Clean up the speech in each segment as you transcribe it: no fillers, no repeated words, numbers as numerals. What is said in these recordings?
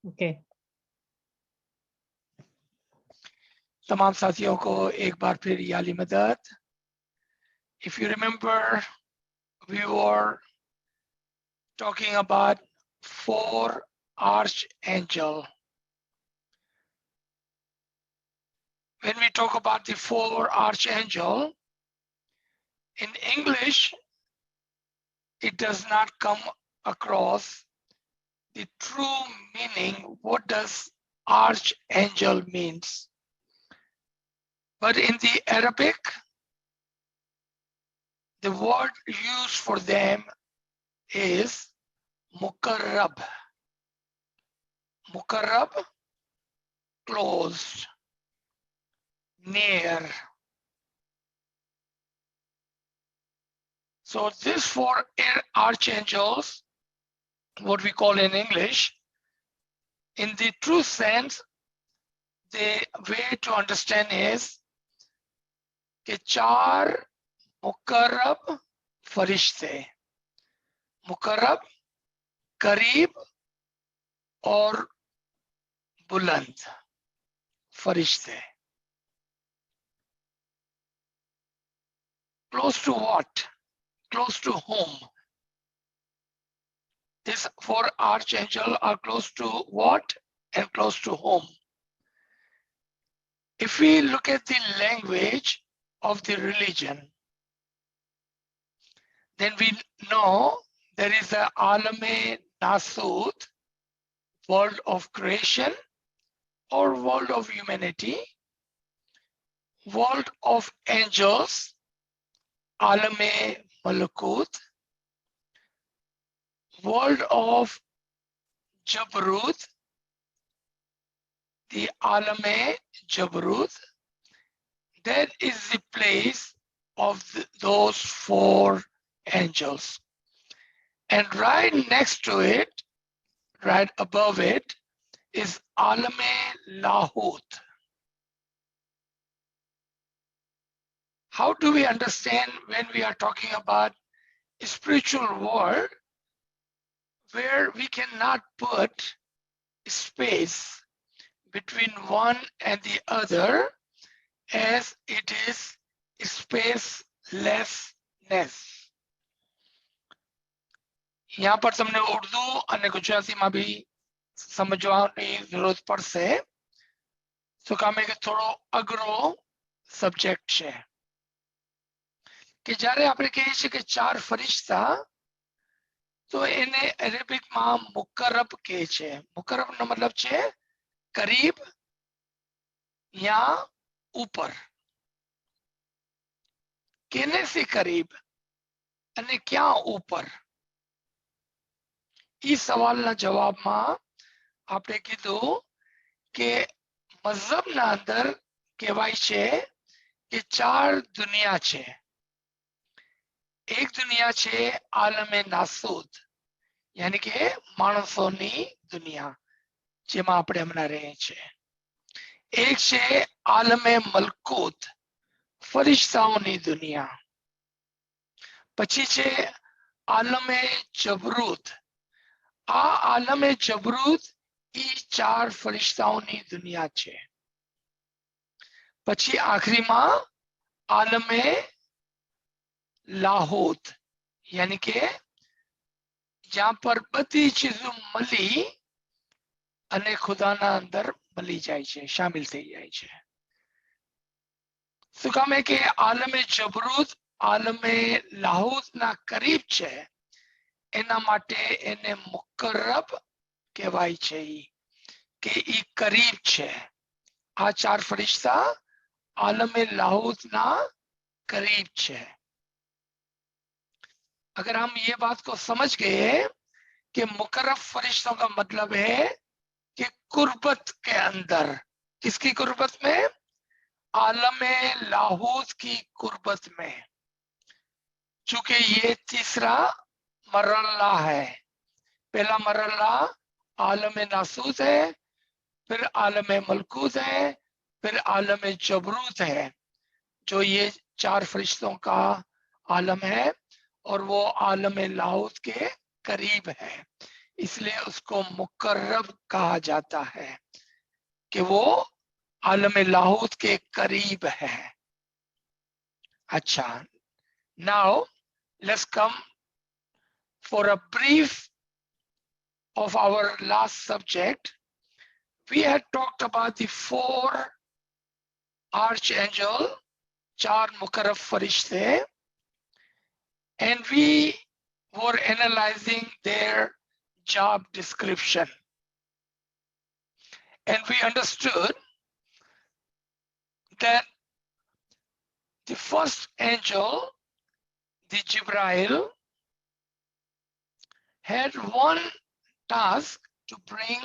Okay. तमाम साथियों को एक बार फिर याली मदद. If you remember, we were talking about 4 archangel. When we talk about the 4 archangel, in English, it does not come across the true meaning. What does archangel means? But in the Arabic, the word used for them is mukarrab. Mukarrab, closed, near. So these 4 archangels, what we call in English, in the true sense, the way to understand is कि 4 मुकर्रब फरिश्ते, मुकर्रब करीब और बुलंद फरिश्ते. Close to what? Close to whom? These 4 archangels are close to what and close to whom? If we look at the language of the religion, then we know there is a Alame Nasut, world of creation or world of humanity, world of angels, Alame Malakut, world of Jabarut, the Alame Jabarut. That is the place of those 4 angels. And right next to it, right above it, is Alame Lahut. How do we understand when we are talking about a spiritual world where we cannot put space between one and the other, as it is spacelessness? यहाँ पर તમને ઉર્દુ અને ગુજરાતીમાં બી સમજવાની જરૂરત પડશે. તો કામે કે થોડો અઘરો સબ્જેક્ટ છે કે જ્યારે આપણે કહીએ છીએ કે 4 ફરિશ્તા, તો એને અરેબિકમાં મુકરબ કહે છે. મુકરબનો મતલબ છે કરીબ या ऊपर. કેને સે કરીબ અને ક્યાં ऊपर? ई સવાલના જવાબમાં આપણે કીધું કે મઝહબના અંદર કહેવાય છે કે 4 દુનિયા છે. એક દુનિયા છે આલમે નાસૂદ, યાની કે માણસોની દુનિયા જેમાં આપણે હમણાં રહીએ છીએ. એક છે આલમે મલકૂત, ફરિશ્તાઓની દુનિયા. પછી છે આલમે જબરૂત. આ આલમે જબરૂત એ 4 ફરિશ્તાઓની દુનિયા છે. પછી આખરીમાં આલમે લાહૂત, यानी કે જ્યાં પર બધી ચીજો મળી અને ખુદાના અંદર મળી જાય છે, શામિલ થઈ જાય છે. શું કામ કે આલમે જબરૂત આલમે લાહૂતના કરીબ છે, એના માટે એને મુકરબ કહેવાય છે કે ઈ કરીબ છે. આ 4 ફરિશ્તા आलम लाहौत ना करीब है। अगर हम ये बात को समझ गए कि मुकर्रब फरिश्तों का मतलब है कि कुर्बत के अंदर, किसकी कुर्बत में? आलम लाहौत की कुर्बत में। चूंकि ये तीसरा मरल्ला है, पहला मरल्ला आलम नासूत है, फिर आलम मलकूत है, फिर आलम जबरूत है, जो ये 4 फरिश्तों का आलम है और वो आलम लाहौत के करीब है। इसलिए उसको मुकर्रब कहा जाता है कि वो आलम लाहूत के करीब है। अच्छा, now let's come for a brief of our last subject. We had talked about the four archangel, चार मुकर्रब फरिश्ते, and we were analyzing their job description. And we understood that the first angel, the Jibrail, had one task to bring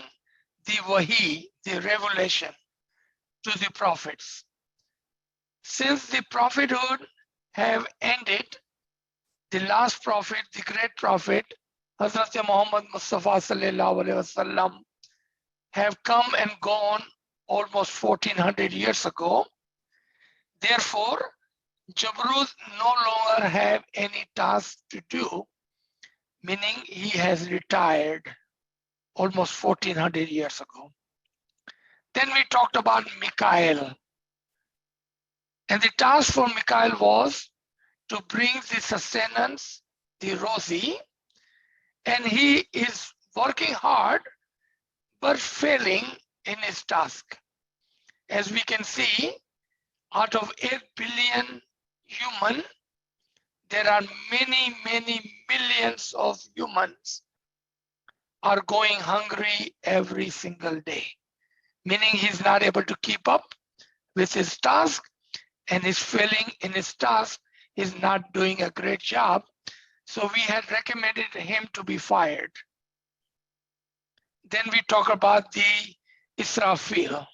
the wahi, the revelation, to the prophets. Since the prophethood have ended, the last prophet, the great prophet, Hazrat Muhammad Mustafa sallallahu alaihi wasallam, have come and gone almost 1400 years ago. Therefore, Jabrut no longer have any task to do, meaning he has retired almost 1400 years ago. Then we talked about Mikael. And the task for Mikael was to bring the sustenance, the rosy, and he is working hard but failing in his task. As we can see, out of 8 billion human, there are many millions of humans are going hungry every single day, meaning he's not able to keep up with his task and is failing in his task, is not doing a great job. So we had recommended him to be fired. Then we talk about the Israfil.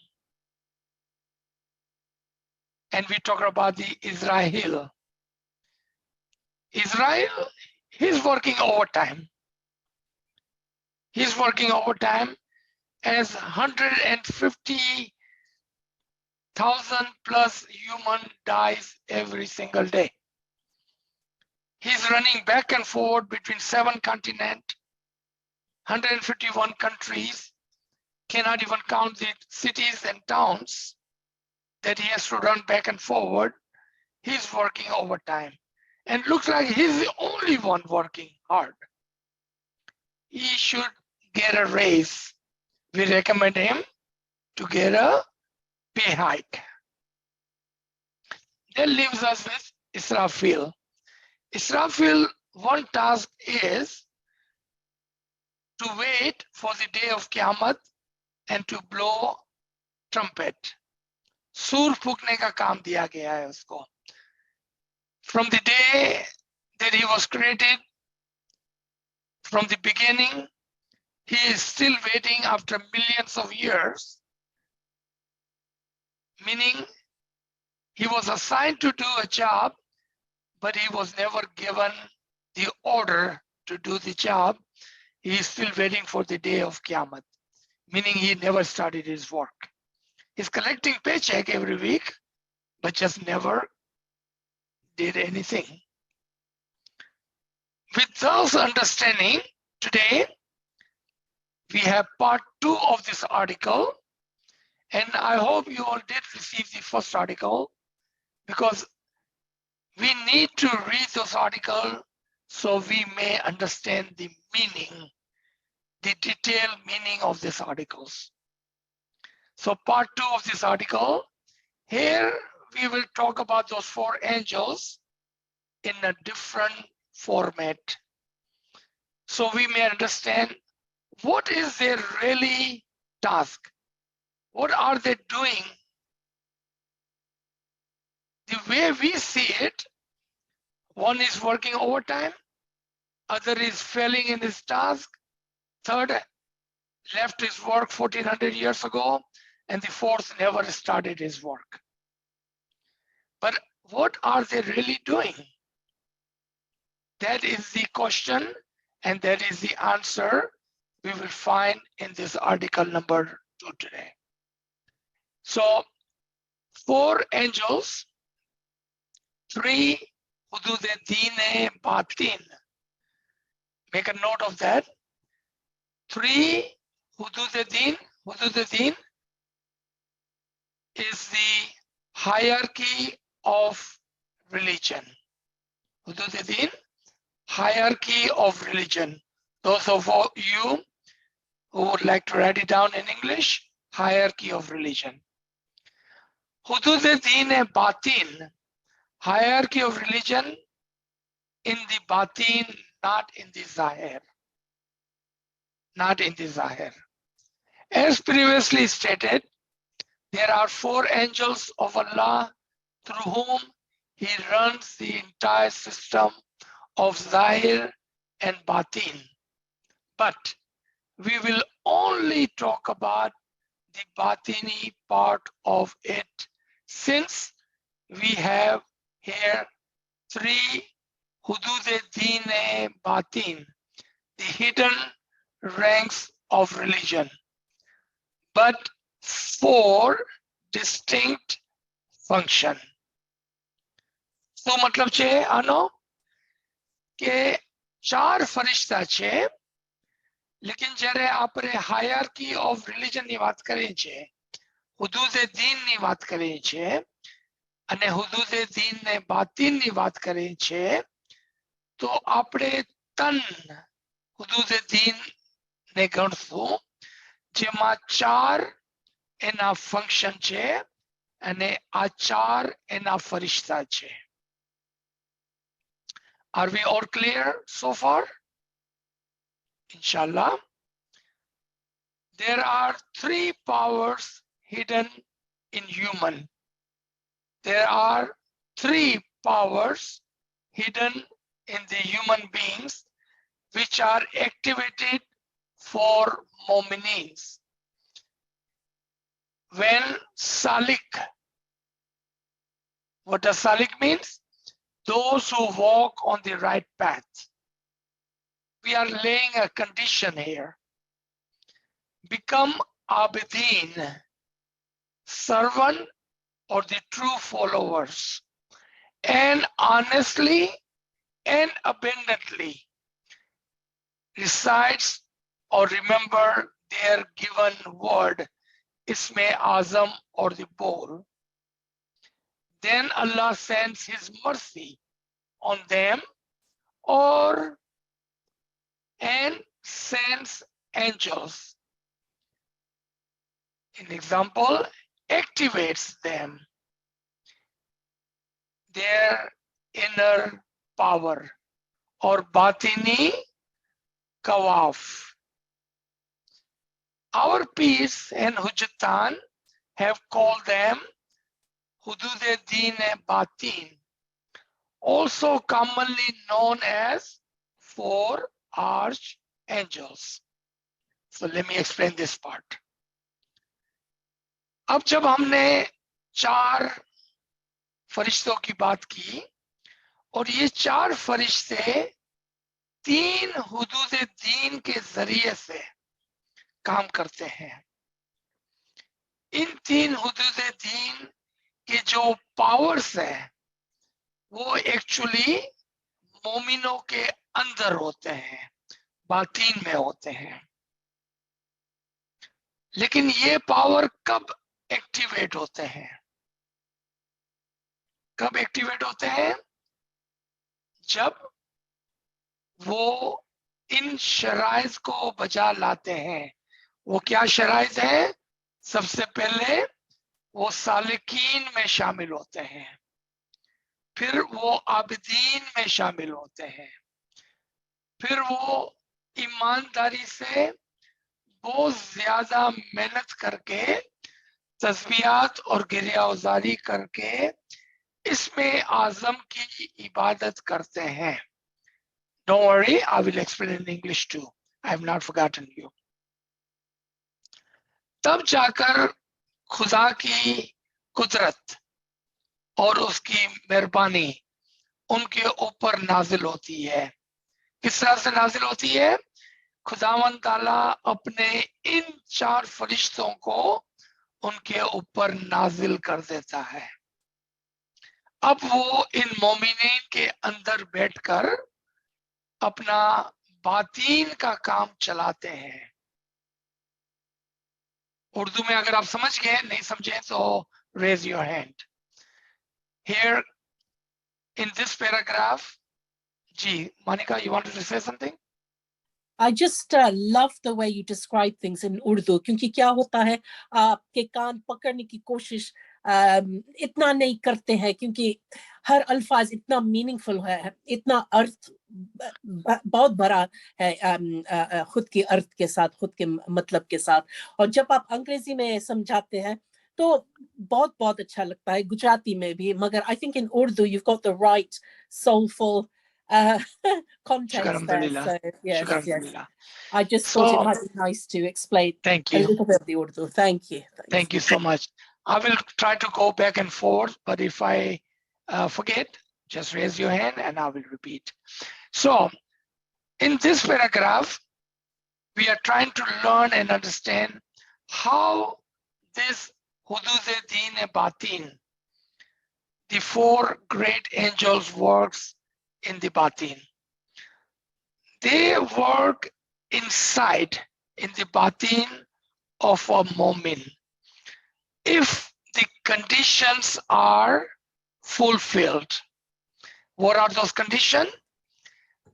And we talk about the Israel. Israel, he's working overtime. He's working overtime as 150,000 plus human dies every single day. He's running back and forward between 7 continents, 151 countries, cannot even count the cities and towns that he has to run back and forward. He's working overtime and looks like he's the only one working hard. He should get a raise. We recommend him to get a pay hike. That leaves us with Israfil. Israfil, one task is to wait for the day of Qiyamah and to blow trumpet. सूर फूकने का काम दिया गया है उसको. From the day that he was created, from the beginning, he is still waiting after millions of years, meaning he was assigned to do a job, but he was never given the order to do the job. He is still waiting for the day of Qiyamah, meaning he never started his work. He's collecting paycheck every week, but just never did anything. With those understanding, today we have part 2 of this article, and I hope you all did receive the first article, because we need to read those articles so we may understand the meaning, the detailed meaning of these articles. So part 2 of this article, here we will talk about those 4 angels in a different format, so we may understand what is their really task. What are they doing? The way we see it, one is working overtime, other is failing in his task, third left his work 1400 years ago, and the fourth never started his work. But what are they really doing? That is the question, and that is the answer we will find in this article number 2 today. So 4 angels, 3 hudud-e-din-e batin. Make a note of that. Three Hudud-e-Din. Hudud-e-Din is the hierarchy of religion. Hudud-e-Din, hierarchy of religion. Those of you who would like to write it down in English, hierarchy of religion. Hudud-e-Din-e-Batin, hierarchy of religion in the Batin, not in the Zahir. Not in the Zahir. As previously stated, there are 4 angels of Allah through whom He runs the entire system of Zahir and Batin. But we will only talk about the Batini part of it, since we have here 3 Hudud-e-Din-e-Batin, the hidden ranks of religion, but 4 distinct function. So मतलब છે આનો કે 4 ફરિશ્તા છે, લેકિન જ્યારે આપણે hierarchy of religion ની વાત કરીએ છીએ, હુદૂદ-એ-દીન ની વાત કરીએ છીએ અને હુદૂદ-એ-દીન ને બાતિન ની વાત કરીએ છીએ, તો આપણે તન હુદૂદ-એ-દીન ને ગણશું, જેમાં 4 એના ફંક્શન છે અને આ 4 એના ફરિશ્તા છે. Are we all clear so far? Inshallah. There are 3 powers hidden in human. There are 3 powers hidden in the human beings which are activated for mu'minins. When salik, what does salik means? Those who walk on the right path. We are laying a condition here. Become abidin, servant or the true followers, and honestly and abundantly recites or remember their given word, Isme Azam or the bowl. Then Allah sends His mercy on them and sends angels. An example, activates them, their inner power or batini kawaf. Our peace and Hujjatan have called them Hudud-e-Din-e-Batin, also commonly known as 4 archangels. So let me explain this part. अब जब हमने 4 फरिश्तों की बात की और ये 4 फरिश्ते 3 हुदूद-ए-दीन के जरिए से काम करते हैं. इन 3 हुदूद-ए-दीन के जो पावर्स है वो एक्चुअली मोमिनों के अंदर होते हैं, बातीन में होते हैं. लेकिन ये पावर कब एक्टिवेट होते हैं? कब एक्टिवेट होते हैं? जब वो इन शराइज को बजा लाते हैं. वो क्या शराइज है? सबसे पहले वो सालिकीन में शामिल होते हैं, फिर वो आबिदीन में शामिल होते हैं, फिर वो ईमानदारी से बहुत ज्यादा मेहनत करके तस्बीहात और गिरियावजारी करके इसमें आजम की इबादत करते हैं. Don't worry, I will explain in English too. I have not forgotten you. तब जाकर खुदा की कुदरत और उसकी मेहरबानी उनके ऊपर नाजिल होती है. किस तरह से नाजिल होती है? खुदावंद ताला अपने इन 4 फरिश्तों को उनके ऊपर नाजिल कर देता है. अब वो इन मोमिनीन के अंदर बैठकर अपना बातीन का काम चलाते हैं. उर्दू में अगर आप समझ गए, नहीं समझे तो raise your hand. Here in this paragraph, ji, Monica, you wanted to say something? I just love the way you describe things in Urdu, क्योंकि क्या होता है आपके कान पकड़ने की कोशिश इतना नहीं करते हैं, क्योंकि हर अल्फाज इतना मीनिंगफुल है, इतना अर्थ बहुत बड़ा है खुद के अर्थ के साथ, खुद के मतलब के साथ। और जब आप अंग्रेजी में समझाते हैं तो बहुत बहुत अच्छा लगता है, गुजराती में भी, मगर I think in Urdu you've got the right soulful context there. So yes, yes. I just thought it might be nice to explain a little bit of the Urdu. Thank you. Thank you so much. I will try to go back and forth, but if I forget, just raise your hand and I will repeat. So in this paragraph, we are trying to learn and understand how this Hudud-e-Din-e-Batin, the four great angels, works in the Batin. They work inside, in the Batin of a Mu'min, if the conditions are fulfilled. What are those conditions?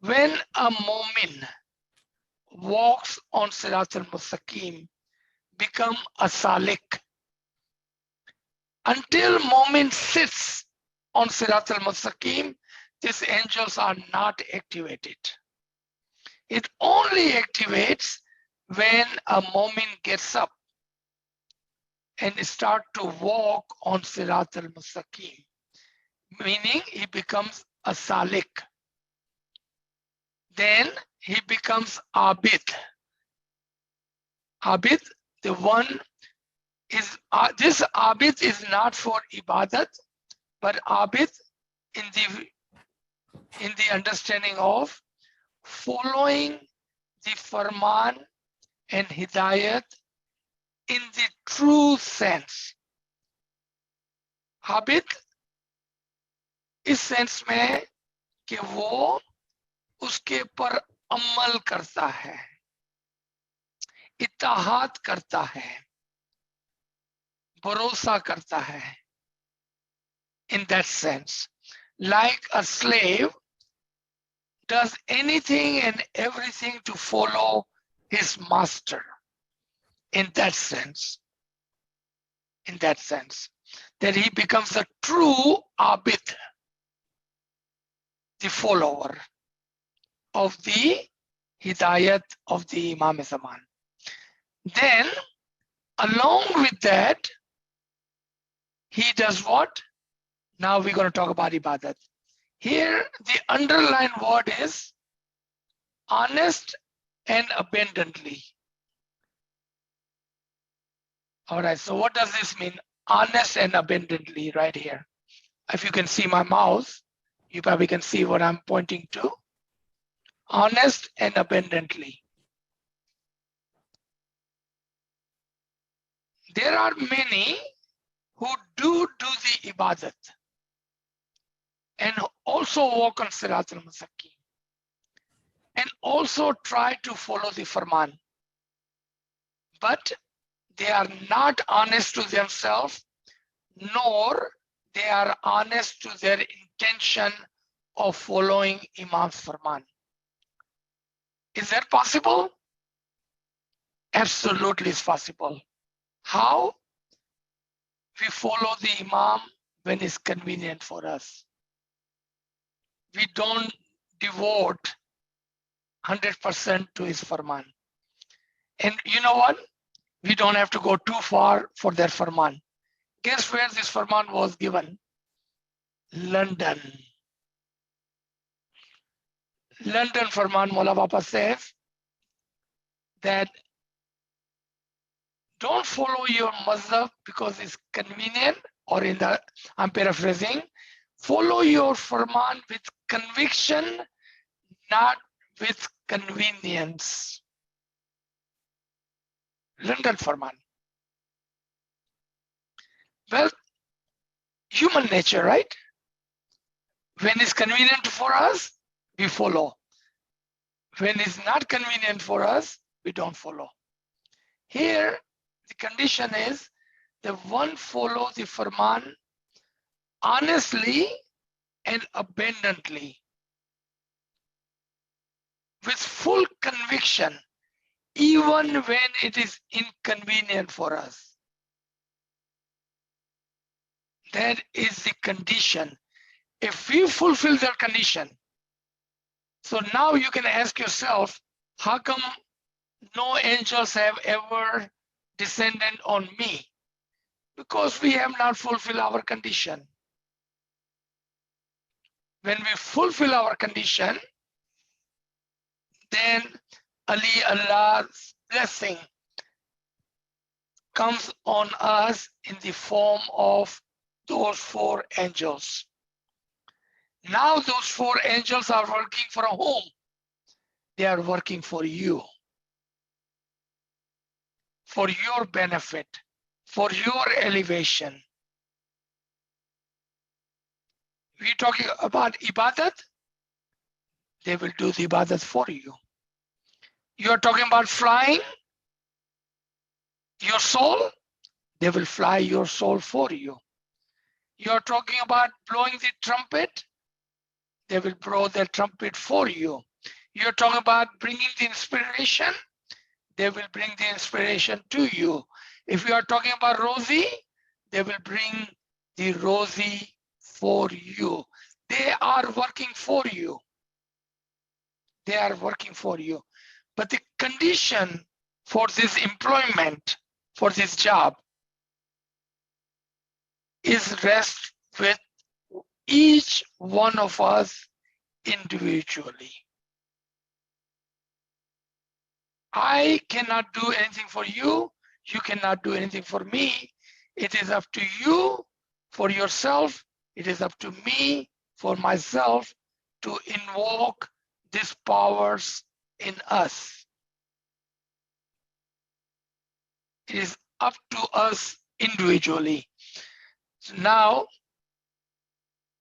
When a Mu'min walks on Sirat al-Mustaqim, become a Salik. Until Mu'min sits on Sirat al-Mustaqim, these angels are not activated. It only activates when a Mu'min gets up and start to walk on Sirat al-Mustaqim, meaning he becomes a Salik. Then he becomes Abid. Abid, the one is, this Abid is not for Ibadat, but Abid in the understanding of following the Farman and Hidayat in the true sense. Abid इस sense में कि वो उसके पर अमल करता है, इत्तेहाद करता है, भरोसा करता है. In that sense, like a slave does anything and everything to follow his master. In that sense, that he becomes a true abid, the follower of the hidayat of the Imam Zaman. Then, along with that, he does what? Now we're going to talk about ibadat. Here, the underlined word is honest and abundantly. All right, so what does this mean? Honest and abundantly, right here. If you can see my mouse, you probably can see what I'm pointing to. Honest and abundantly. There are many who do the ibadat and also walk on Sirat al-Mustaqim and also try to follow the Farman. But they are not honest to themselves, nor they are honest to their intention of following Imam's Farman. Is that possible? Absolutely it's possible. How? We follow the Imam when it's convenient for us. We don't devote 100% to his Farman. And you know what? We don't have to go too far for their Farman. Guess where this Farman was given? London. London Farman, Maula Bapa says that don't follow your mazhab because it's convenient, or in the, I'm paraphrasing, follow your Farman with conviction, not with convenience. London Farman. Well, human nature, right? When it's convenient for us, we follow. When it's not convenient for us, we don't follow. Here, The condition is the one follow the farman honestly and abundantly, with full conviction, even when it is inconvenient for us. That is the condition. If we fulfill that condition, so now you can ask yourself, how come no angels have ever descended on me? Because we have not fulfilled our condition. When we fulfill our condition, then Allah's blessing comes on us in the form of those 4 angels. Now those 4 angels are working for a home. They are working for you, for your benefit, for your elevation. We're talking about ibadat, they will do the ibadat for you. You're talking about flying your soul, they will fly your soul for you. You're talking about blowing the trumpet, they will blow the trumpet for you. You're talking about bringing the inspiration, they will bring the inspiration to you. If you are talking about rosy, they will bring the rosy for you. They are working for you. They are working for you. But the condition for this employment, for this job, is rest with each one of us individually. I cannot do anything for you. You cannot do anything for me. It is up to you for yourself. It is up to me for myself to invoke these powers in us. It is up to us individually. So now,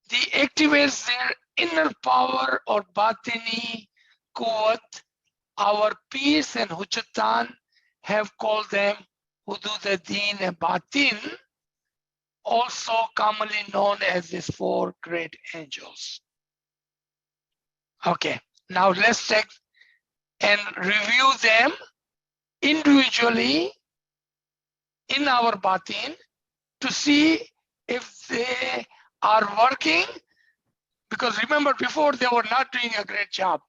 the activates their inner power or batini quwwat. Our peers and Hujjatan have called them Hudud-e-Din and Batin, also commonly known as these 4 great angels. Okay, now let's take and review them individually in our batin to see if they are working, because remember before they were not doing a great job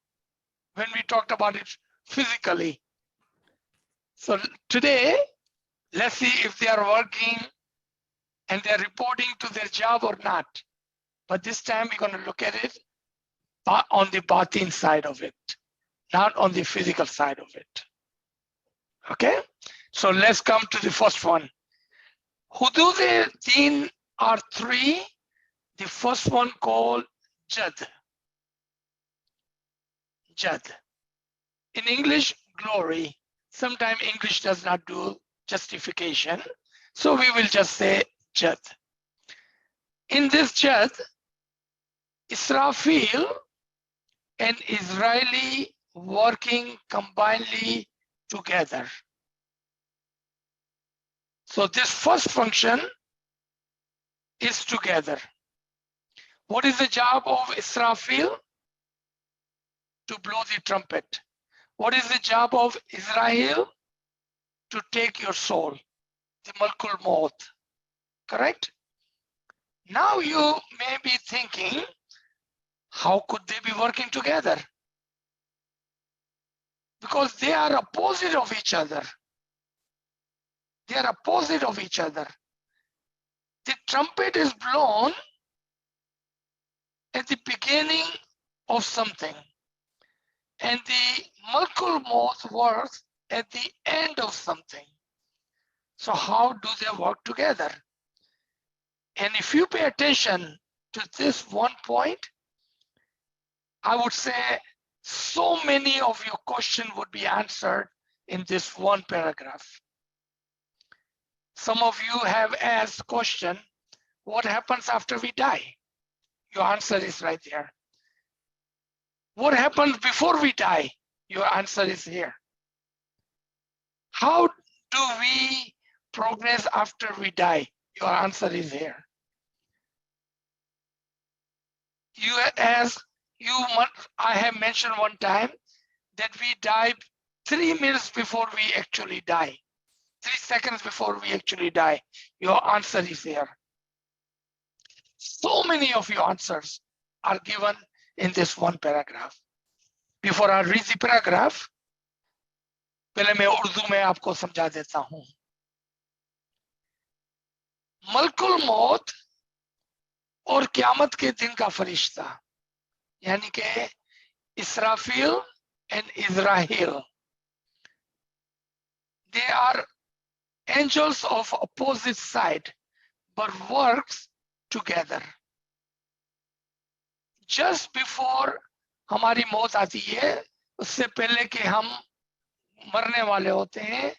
when we talked about it physically. So today, let's see if they are working and they're reporting to their job or not. But this time we're going to look at it on the batin side of it, not on the physical side of it. Okay, so let's come to the first one. Hudud-e-Din are 3. The first one called Jad. Jad. In English, glory. Sometimes English does not do justification, so we will just say Jad. In this Jad, Israfil and Israeli working combinedly together. So this first function is together. What is the job of Israfil? To blow the trumpet. What is the job of Israel? To take your soul, the Malkul Maut, correct? Now you may be thinking, how could they be working together? Because they are opposite of each other. They are opposite of each other. The trumpet is blown at the beginning of something, and the Malkul Maut works at the end of something. So how do they work together? And if you pay attention to this one point, I would say so many of your questions would be answered in this one paragraph. Some of you have asked the question, what happens after we die? Your answer is right there. What happens before we die? Your answer is here. How do we progress after we die? Your answer is here. I have mentioned one time that we die 3 minutes before we actually die. 3 seconds before we actually die. Your answer is here. So many of your answers are given in this one paragraph. Before I read the paragraph, पहले मैं उर्दू में आपको समझा देता हूं. मलकुल मौत और क़यामत के दिन का फरिश्ता, यानी कि Israfil and Israel, they are angels of opposite side but works together. Just before हमारी मौत आती है, उससे पहले कि हम मरने वाले होते हैं,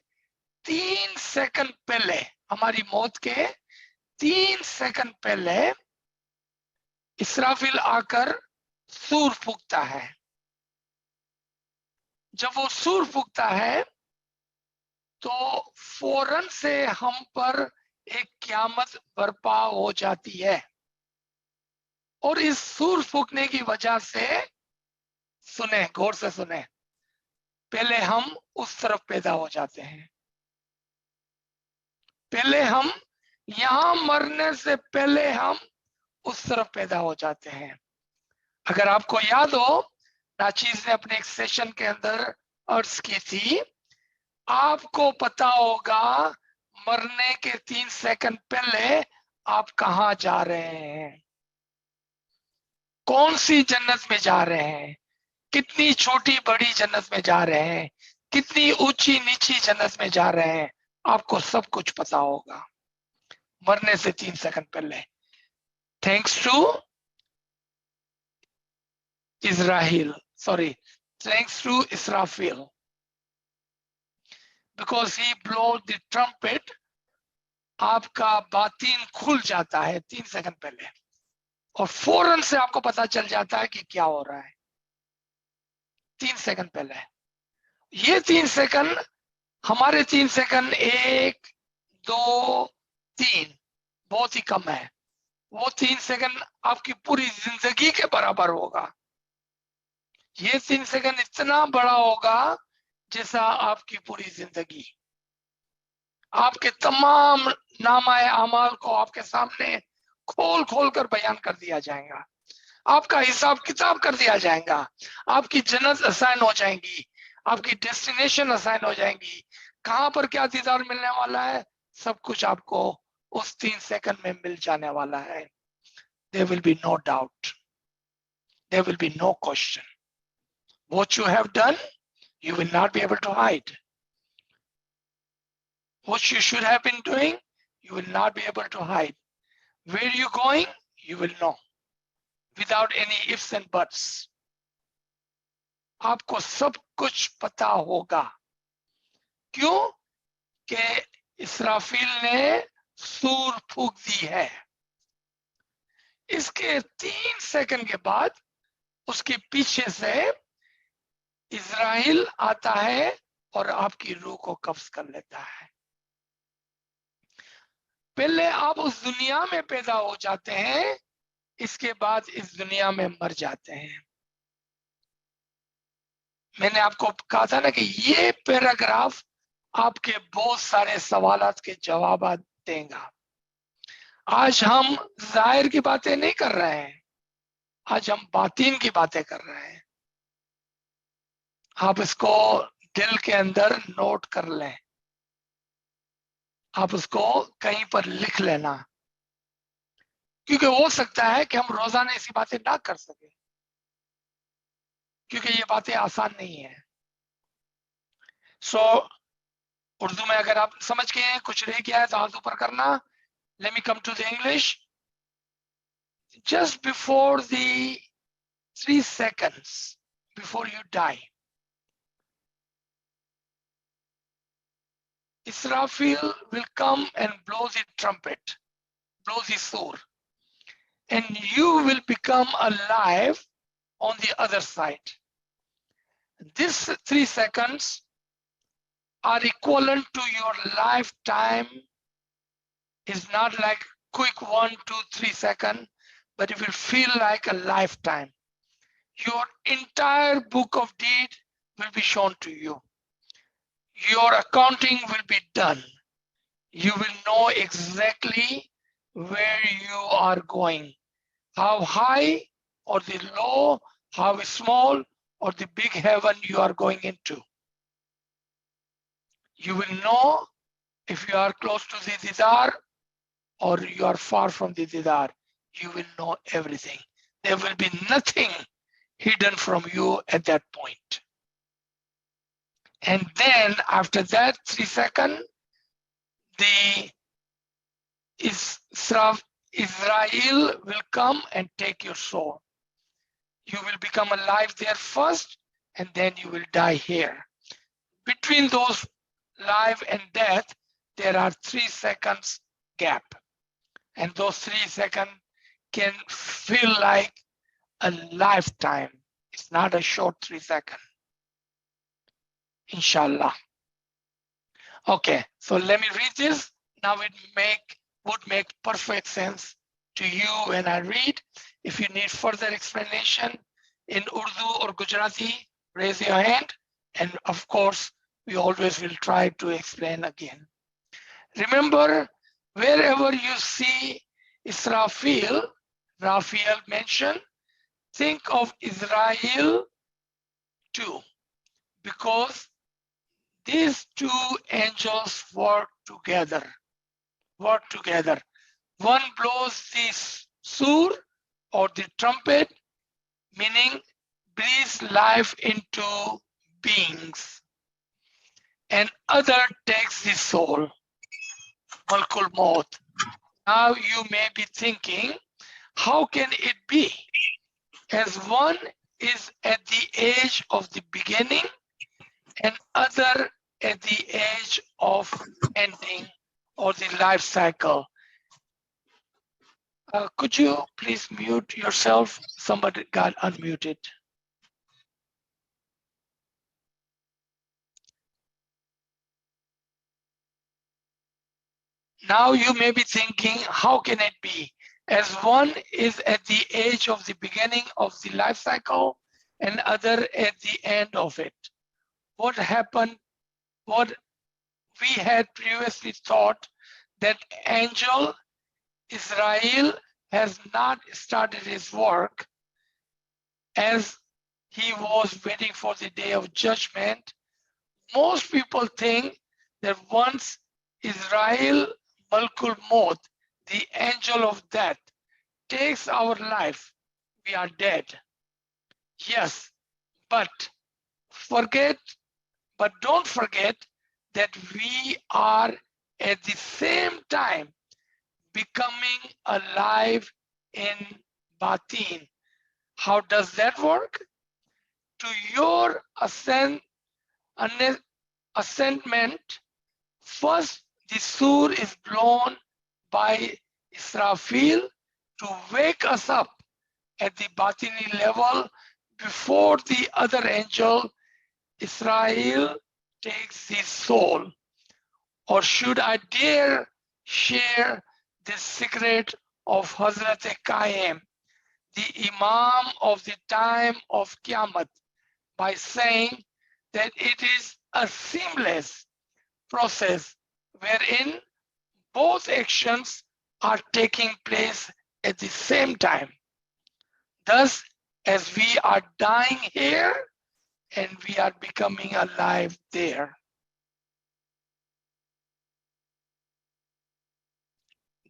3 सेकंड पहले, हमारी मौत के 3 सेकंड पहले इसराफिल आकर सूर फूंकता है. जब वो सूर फूंकता है तो फौरन से हम पर एक क़यामत बर्पा हो जाती है. और इस सूर फूंकने की वजह से, सुने, गौर से सुने, पहले हम उस तरफ पैदा हो जाते हैं. पहले हम यहां मरने से पहले हम उस तरफ पैदा हो जाते हैं. अगर आपको याद हो, नाचीज ने अपने एक सेशन के अंदर अर्ज की थी, आपको पता होगा मरने के 3 सेकंड पहले आप कहां जा रहे हैं, कौन सी जन्नत में जा रहे हैं, कितनी छोटी बड़ी जन्नत में जा रहे हैं, कितनी ऊंची नीची जन्नत में जा रहे हैं, आपको सब कुछ पता होगा मरने से 3 सेकंड पहले. Thanks to thanks to Israfil, because he blows the trumpet, आपका बातीन खुल जाता है 3 सेकंड पहले और फौरन से आपको पता चल जाता है कि क्या हो रहा है 3 सेकंड पहले. ये 3 सेकंड, हमारे 3 सेकंड 1 2 3 बहुत ही कम है. वो 3 सेकंड आपकी पूरी जिंदगी के बराबर होगा. ये 3 सेकंड इतना बड़ा होगा जैसा आपकी पूरी जिंदगी. आपके तमाम नामाए अमाल को आपके सामने खोल खोल कर बयान कर दिया जाएगा. आपका हिसाब किताब कर दिया जाएगा. आपकी जन्नत असाइन हो जाएंगी, आपकी डेस्टिनेशन असाइन हो जाएंगी, कहां पर क्या दीदार मिलने वाला है, सब कुछ आपको उस 3 सेकंड में मिल जाने वाला है. There will be no doubt. There will be no question. What you have done, you will not be able to hide. What you should have been doing, you will not be able to hide. Where you going, you will know, without any ifs and buts. आपको सब कुछ पता होगा. क्यों? कि इसराफिल ने सूर फूंक दी है. इसके 3 सेकंड के बाद उसके पीछे से इज़राइल आता है और आपकी रूह को कब्ज कर लेता है. पहले आप उस दुनिया में पैदा हो जाते हैं, इसके बाद इस दुनिया में मर जाते हैं. मैंने आपको कहा था ना कि ये पैराग्राफ आपके बहुत सारे सवालात के जवाब देगा. आज हम जाहिर की बातें नहीं कर रहे हैं, आज हम बातीन की बातें कर रहे हैं. आप इसको दिल के अंदर नोट कर लें, आप उसको कहीं पर लिख लेना, क्योंकि हो सकता है कि हम रोजाना ऐसी बातें ना कर सके, क्योंकि ये बातें आसान नहीं है. उर्दू में अगर आप समझ गए, कुछ रह गया है तो हाथ ऊपर करना. Let me come to the English. Just before the 3 seconds before you die, Israfil will come and blow the trumpet, blow the sur, and you will become alive on the other side. This 3 seconds are equivalent to your lifetime. Is not like quick 1, 2, 3 seconds, but it will feel like a lifetime. Your entire book of deed will be shown to you. Your accounting will be done. You will know exactly where you are going, how high or the low, how small or the big heaven you are going into. You will know if you are close to the Didar or you are far from the Didar. You will know everything. There will be nothing hidden from you at that point. And then after that 3 seconds, the Israel will come and take your soul. You will become alive there first, and then you will die here. Between those life and death, there are 3 seconds gap. And those 3 seconds can feel like a lifetime. It's not a short 3 seconds. Inshallah. Okay, so let me read this. Now it would make perfect sense to you when I read. If you need further explanation in Urdu or Gujarati, raise your hand. And of course, we always will try to explain again. Remember, wherever you see Israfil, Raphael mentioned, think of Israel too, because these 2 angels work together. One blows the sur or the trumpet, meaning breathes life into beings, and other takes the soul, Malkul Maut. Now you may be thinking, how can it be? As one is at the age of the beginning and other at the age of ending or the life cycle. Could you please mute yourself? Somebody got unmuted. Now you may be thinking, how can it be? As one is at the age of the beginning of the life cycle and other at the end of it. What happened? What we had previously thought that angel Israel has not started his work as he was waiting for the day of judgment. Most people think that once Israel Malkul Maut, the angel of death, takes our life, we are dead. Yes, but don't forget that we are at the same time becoming alive in Batin. How does that work? To your ascendment, first the sur is blown by Israfil to wake us up at the Batini level before the other angel, Israel, takes the soul. Or should I dare share the secret of Hazrat Qaim, the Imam of the time of Qiyamah, by saying that it is a seamless process wherein both actions are taking place at the same time. Thus, as we are dying here and we are becoming alive there.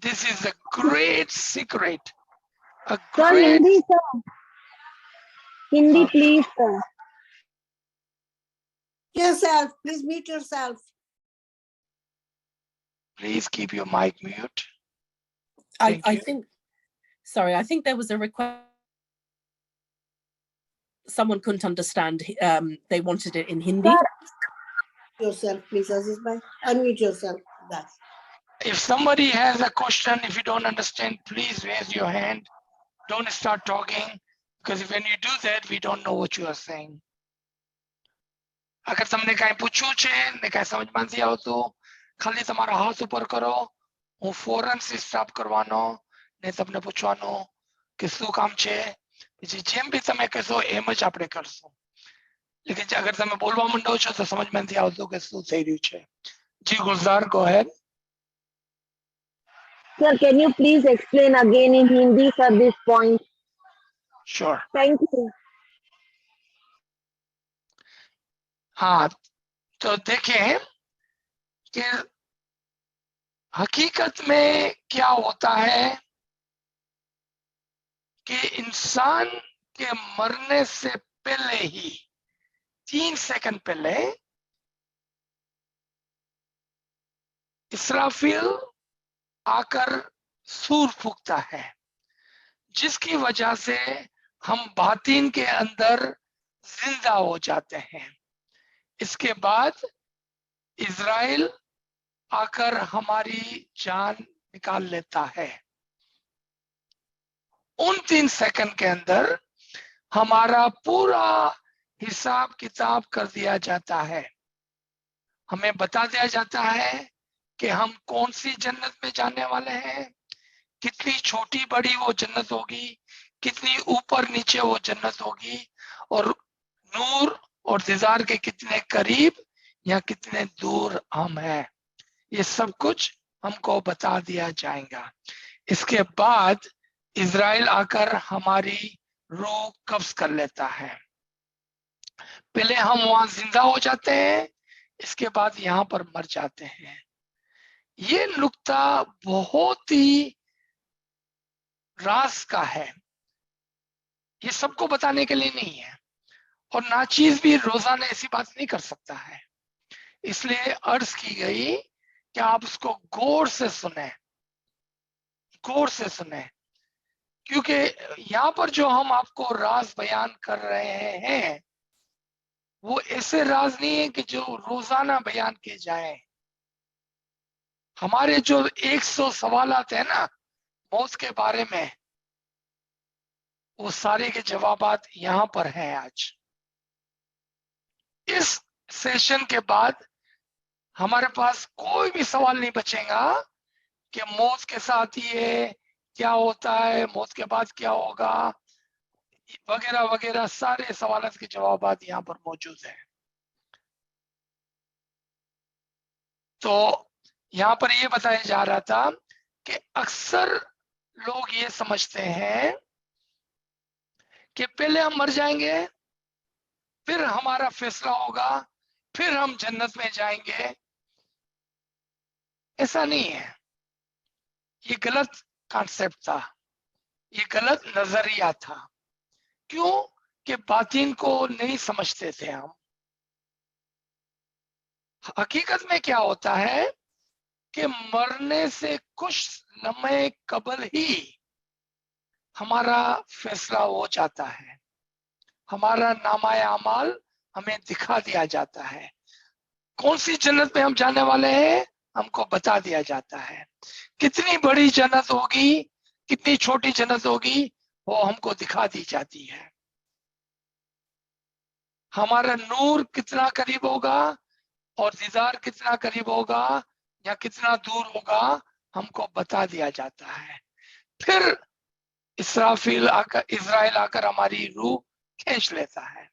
This is a great secret. A great... Hindi, sir. Hindi, please, sir. Yourself, please mute yourself. Please keep your mic mute. I think, sorry, I think there was a request. Someone couldn't understand. They wanted it in Hindi. Yourself, please, Aziz bhai. Unmute yourself. That's. If somebody has a question, if you don't understand, please raise your hand. Don't start talking, because when you do that, we don't know what you are saying. અગર તમને કાંઈ પૂછવું છે ને કાંઈ સમજમાં નથી આવતું, ખાલી તમારા હાથ ઉપર કરો, હું ફોરન સ્ટોપ કરવાનો ને તમને પૂછવાનો કે શું કામ છે, પછી જેમ બી તમે કહેશો એમ જ આપણે કરશું. લેકિન અગર તમે બોલવા માંડો છો તો સમજમાં નથી આવતું કે શું થઈ રહ્યું છે. જી Gulzar, go ahead. Sir, can you please explain again in Hindi, sir, this point? Sure. Thank you. हाँ, तो देखें कि हकीकत में क्या होता है कि इंसान के मरने से पहले ही 3 सेकंड पहले इसराफिल आकर सूर फूंकता है, जिसकी वजह से हम बातिन के अंदर जिंदा हो जाते हैं. इसके बाद इजराइल आकर हमारी जान निकाल लेता है. उन 3 सेकंड के अंदर हमारा पूरा हिसाब किताब कर दिया जाता है. हमें बता दिया जाता है कि हम कौन सी जन्नत में जाने वाले हैं, कितनी छोटी बड़ी वो जन्नत होगी, कितनी ऊपर नीचे वो जन्नत होगी, और नूर और दीदार के कितने करीब या कितने दूर हम हैं. ये सब कुछ हमको बता दिया जाएगा. इसके बाद इजराइल आकर हमारी रूह कब्ज कर लेता है. पहले हम वहां जिंदा हो जाते हैं, इसके बाद यहाँ पर मर जाते हैं. ये नुक्ता बहुत ही राज का है, ये सबको बताने के लिए नहीं है, और नाचीज भी रोजाना ऐसी बात नहीं कर सकता है. इसलिए अर्ज की गई कि आप उसको गौर से सुने, गौर से सुने, क्योंकि यहाँ पर जो हम आपको राज बयान कर रहे हैं वो ऐसे राज नहीं है कि जो रोजाना बयान किए जाए. हमारे जो 100 सवालात है ना मौत के बारे में, वो सारे के जवाबात यहाँ पर हैं आज. इस सेशन के बाद हमारे पास कोई भी सवाल नहीं बचेगा कि मौत के साथ ये क्या होता है, मौत के बाद क्या होगा, वगैरह वगैरह. सारे सवालों के जवाबात यहाँ पर मौजूद हैं. तो यहाँ पर ये बताया जा रहा था कि अक्सर लोग ये समझते हैं कि पहले हम मर जाएंगे, फिर हमारा फैसला होगा, फिर हम जन्नत में जाएंगे. ऐसा नहीं है. ये गलत कॉन्सेप्ट था, ये गलत नजरिया था. क्यों? कि बातिन को नहीं समझते थे हम. हकीकत में क्या होता है कि मरने से कुछ लम्हे कबल ही हमारा फैसला हो जाता है. हमारा नामाए अमाल हमें दिखा दिया जाता है. कौन सी जन्नत में हम जाने वाले हैं हमको बता दिया जाता है. कितनी बड़ी जन्नत होगी, कितनी छोटी जन्नत होगी, वो हमको दिखा दी जाती है. हमारा नूर कितना करीब होगा और दीदार कितना करीब होगा या कितना दूर होगा, हमको बता दिया जाता है. फिर इजराइल आकर हमारी रूह खींच लेता है.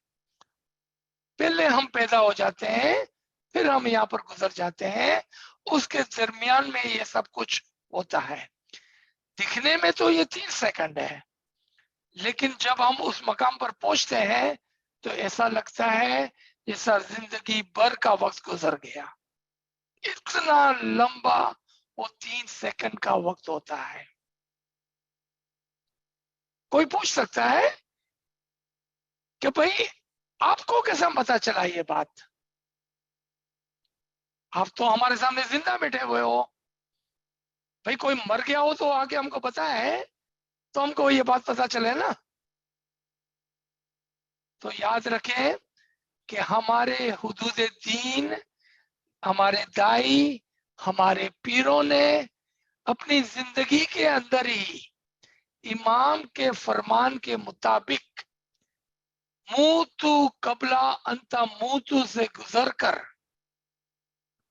पहले हम पैदा हो जाते हैं, फिर हम यहाँ पर गुजर जाते हैं. उसके दरमियान में ये सब कुछ होता है. दिखने में तो ये 3 सेकंड है, लेकिन जब हम उस मकाम पर पहुंचते हैं तो ऐसा लगता है जैसा जिंदगी भर का वक्त गुजर गया. इतना लंबा वो 3 सेकंड का वक्त होता है. कोई पूछ सकता है कि भाई आपको कैसा पता चला ये बात? आप तो हमारे सामने जिंदा बैठे हुए हो. भाई कोई मर गया हो तो आके हमको पता है, तो हमको ये बात पता चले ना. तो याद रखें कि हमारे हुदूद दीन, हमारे दाई, हमारे पीरों ने अपनी जिंदगी के अंदर ही इमाम के फरमान के मुताबिक मूतु कबला अंता मूतु से गुजर कर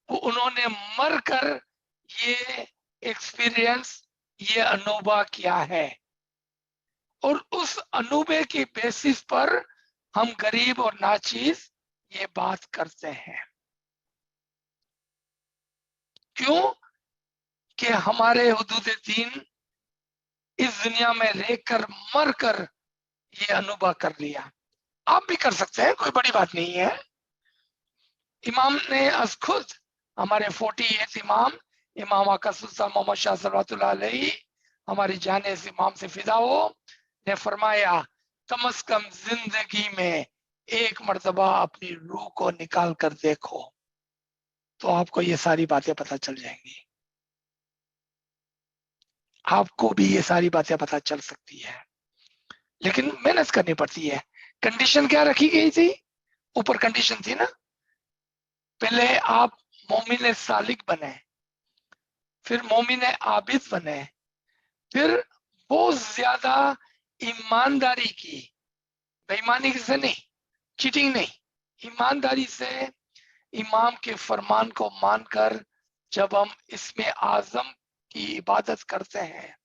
उन्होंने मरकर ये एक्सपीरियंस, ये अनुभव किया है, और उस अनुभव की बेसिस पर हम गरीब और नाचीज ये बात करते हैं। क्यों? कि हमारे हुदूद दीन इस दुनिया में रहकर मरकर ये अनुभव कर लिया। आप भी कर सकते हैं, कोई बड़ी बात नहीं है। इमाम ने अज खुद, हमारे 48 इमाम, इमाम आका सुल्तान मोहम्मद शाह सल्लल्लाहु अलैहि, हमारी जाने इस इमाम से फिदा हो, ने फरमाया कम से कम जिंदगी में एक मर्तबा अपनी रूह को निकाल कर देखो तो आपको ये सारी बातें पता चल जाएंगी। आपको भी ये सारी बातें पता चल सकती है, लेकिन मेहनत करनी पड़ती है। कंडीशन क्या रखी गई थी? ऊपर कंडीशन थी ना, पहले आप मोमिन सालिक बने, फिर मोमिन आबिद बने, फिर बहुत ज्यादा ईमानदारी की, बेईमानी से नहीं, चीटिंग नहीं, ईमानदारी से इमाम के फरमान को मानकर जब हम इसमें आजम की इबादत करते हैं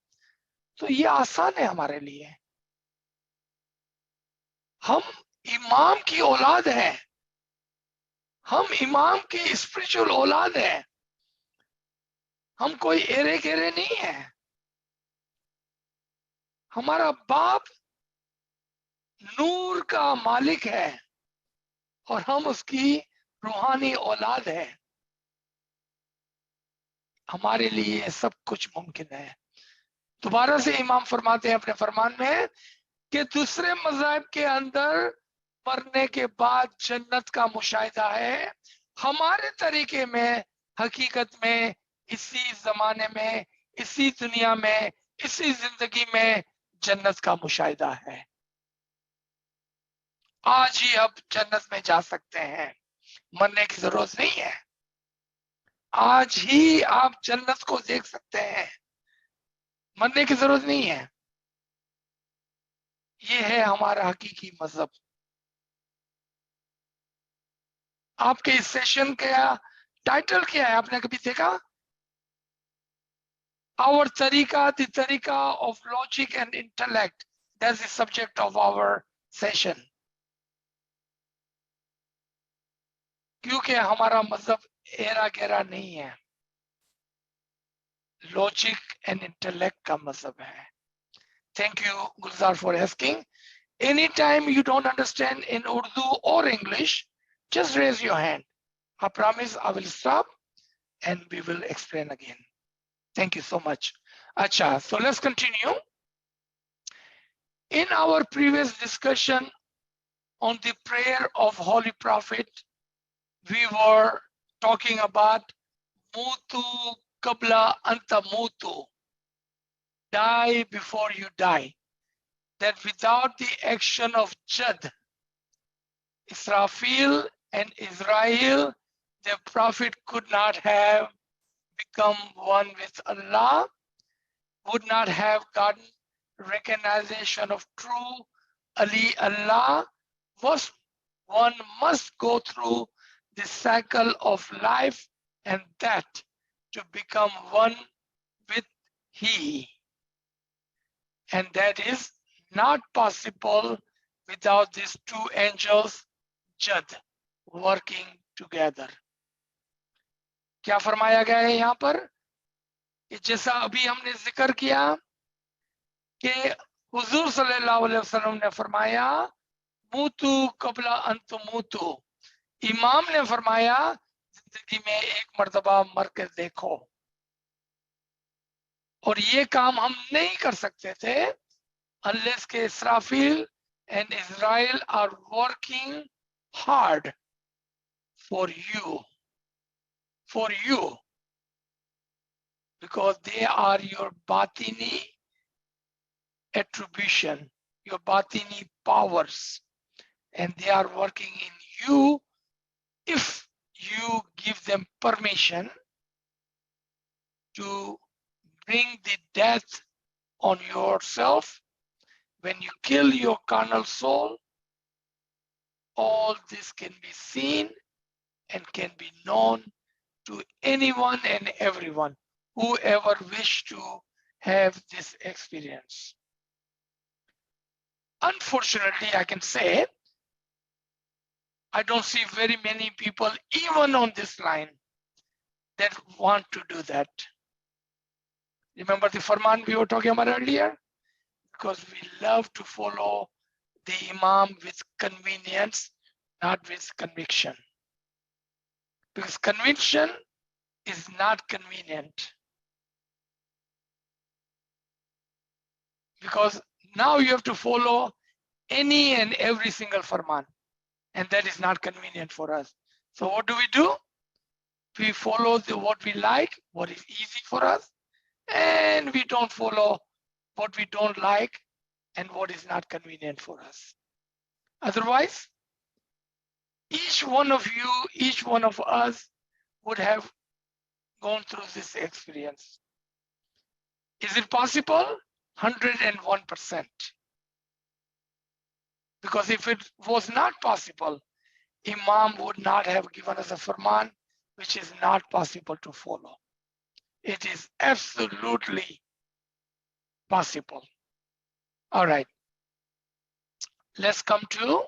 तो ये आसान है हमारे लिए। हम इमाम की औलाद हैं, हम इमाम की स्पिरिचुअल औलाद हैं, हम कोई एरे गेरे नहीं है। हमारा बाप नूर का मालिक है और हम उसकी रूहानी औलाद है। हमारे लिए सब कुछ मुमकिन है। दोबारा से इमाम फरमाते हैं अपने फरमान में कि दूसरे मज़ाहिब के अंदर मरने के बाद जन्नत का मुशाहिदा है, हमारे तरीके में हकीकत में इसी जमाने में, इसी दुनिया में, इसी जिंदगी में जन्नत का मुशाहिदा है। आज ही आप जन्नत में जा सकते हैं, मरने की जरूरत नहीं है। आज ही आप जन्नत को देख सकते हैं, मरने की जरूरत नहीं है। ये है हमारा हकीकी मजहब। आपके इस सेशन का टाइटल क्या है, आपने कभी देखा? Our tariqa, the tariqa of logic and intellect. That's the subject of our session. क्योंकि हमारा मजहब एरा गेरा नहीं है, लॉजिक एंड इंटेलेक्ट का मजहब है। Thank you, Gulzar, for asking. Anytime you don't understand in Urdu or English, just raise your hand. I promise I will stop and we will explain again. Thank you so much. Acha, so let's continue. In our previous discussion on the prayer of Holy Prophet, we were talking about Mutu Kabla Anta Mutu, die before you die. That without the action of Jad, Israfil and Israel, the Prophet could not have become one with Allah, would not have gotten recognition of true Ali Allah. One must go through the cycle of life and death to become one with He. And that is not possible without these two angels, Jad, working together. क्या फरमाया गया है यहाँ पर? जैसा अभी हमने जिक्र किया कि हुजूर सल्लल्लाहु अलैहि वसल्लम ने फरमाया मूतु कबला अंत मूतु, इमाम ने फरमाया जिंदगी में एक मर्तबा मर कर देखो। और ये काम हम नहीं कर सकते थे unless के Israfil and Israel are working hard for you, because they are your batini attribution, your batini powers, and they are working in you if you give them permission to bring the death on yourself. When you kill your carnal soul, all this can be seen and can be known to anyone and everyone who ever wish to have this experience. Unfortunately, I can say, I don't see very many people, even on this line, that want to do that. Remember the Farman we were talking about earlier? Because we love to follow the Imam with convenience, not with conviction. Because conviction is not convenient. Because now you have to follow any and every single Farman, and that is not convenient for us. So what do? We follow what we like, what is easy for us, and we don't follow what we don't like and what is not convenient for us. Otherwise, each one of you, each one of us would have gone through this experience. Is it possible? 101%. Because if it was not possible, Imam would not have given us a Farman, which is not possible to follow. It is absolutely possible. All right. Let's come to,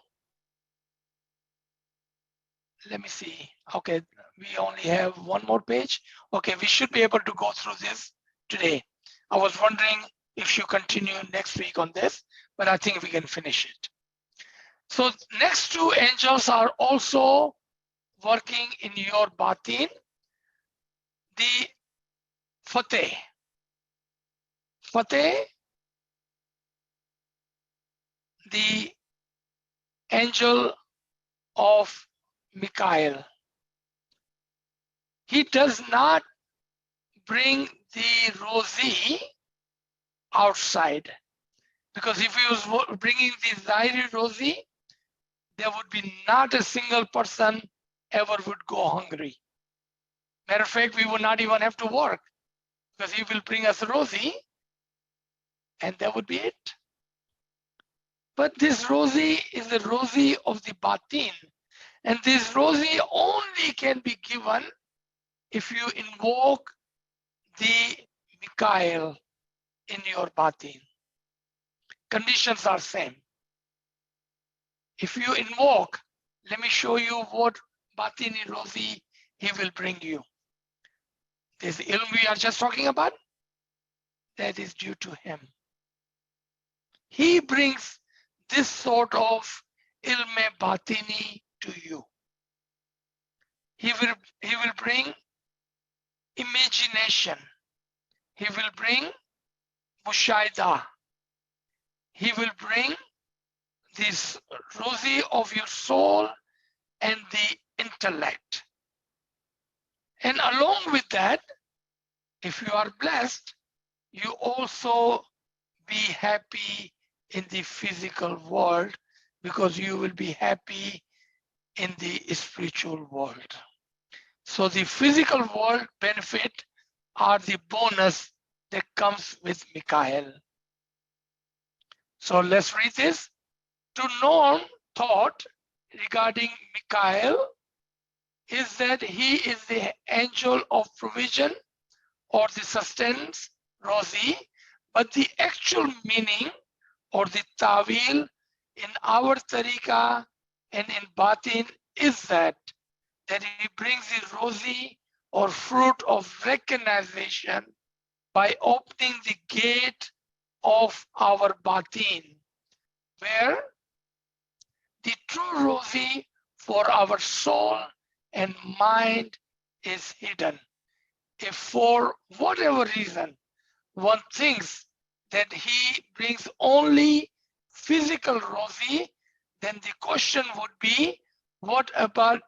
let me see. Okay, we only have one more page. Okay, we should be able to go through this today. I was wondering if you continue next week on this, but I think we can finish it. So next two angels are also working in your batin. The Fateh. Fateh, the angel of Mikael. He does not bring the rosy outside, because if he was bringing the Zahiri rosy, there would be not a single person ever would go hungry. Matter of fact, we would not even have to work, because he will bring us rosy and that would be it. But this rosy is the rosy of the batin, and this rosy only can be given if you invoke the Mikael in your batin. Conditions are same. If you invoke, let me show you what batini rosy he will bring you. This ilm we are just talking about, that is due to him. He brings this sort of ilme batini to you. He will bring imagination. He will bring mushaida. He will bring this rosy of your soul and the intellect. And along with that, if you are blessed, you also be happy in the physical world, because you will be happy in the spiritual world. So the physical world benefit are the bonus that comes with Mikael. So let's read this. To know thought regarding Mikael is that he is the angel of provision or the sustenance, Rosi, but the actual meaning or the tawil in our tariqa and in batin is that he brings the Rosi or fruit of recognition by opening the gate of our batin, where the true Rosi for our soul and mind is hidden. If for whatever reason one thinks that he brings only physical Rosi, then the question would be, what about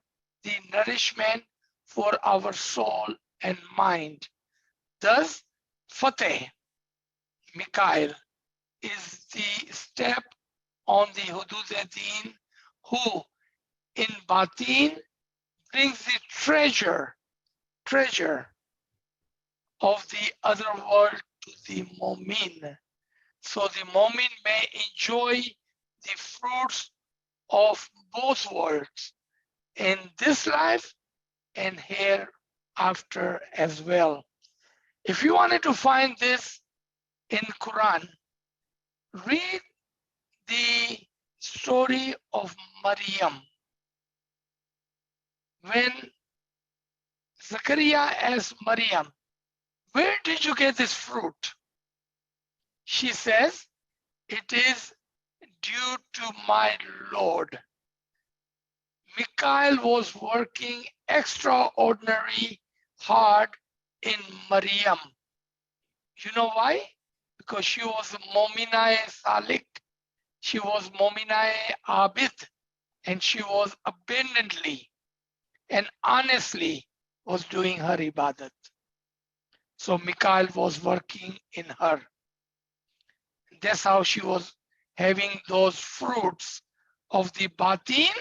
the nourishment for our soul and mind? Thus, Fateh, Mikael, is the step on the Hudud-e-Din who in Batin brings the treasure of the other world to the Mu'min. So the Mu'min may enjoy the fruits of both worlds, in this life and hereafter as well. If you wanted to find this in Quran, read the story of Maryam. When Zachariah asked Maryam, where did you get this fruit? She says, it is due to my Lord. Mikhail was working extraordinary hard in Maryam. You know why? Because she was Mominae Salik. She was Mominae Abid, and she was abundantly and honestly was doing her ibadat. So Mikhail was working in her. That's how she was having those fruits of the batin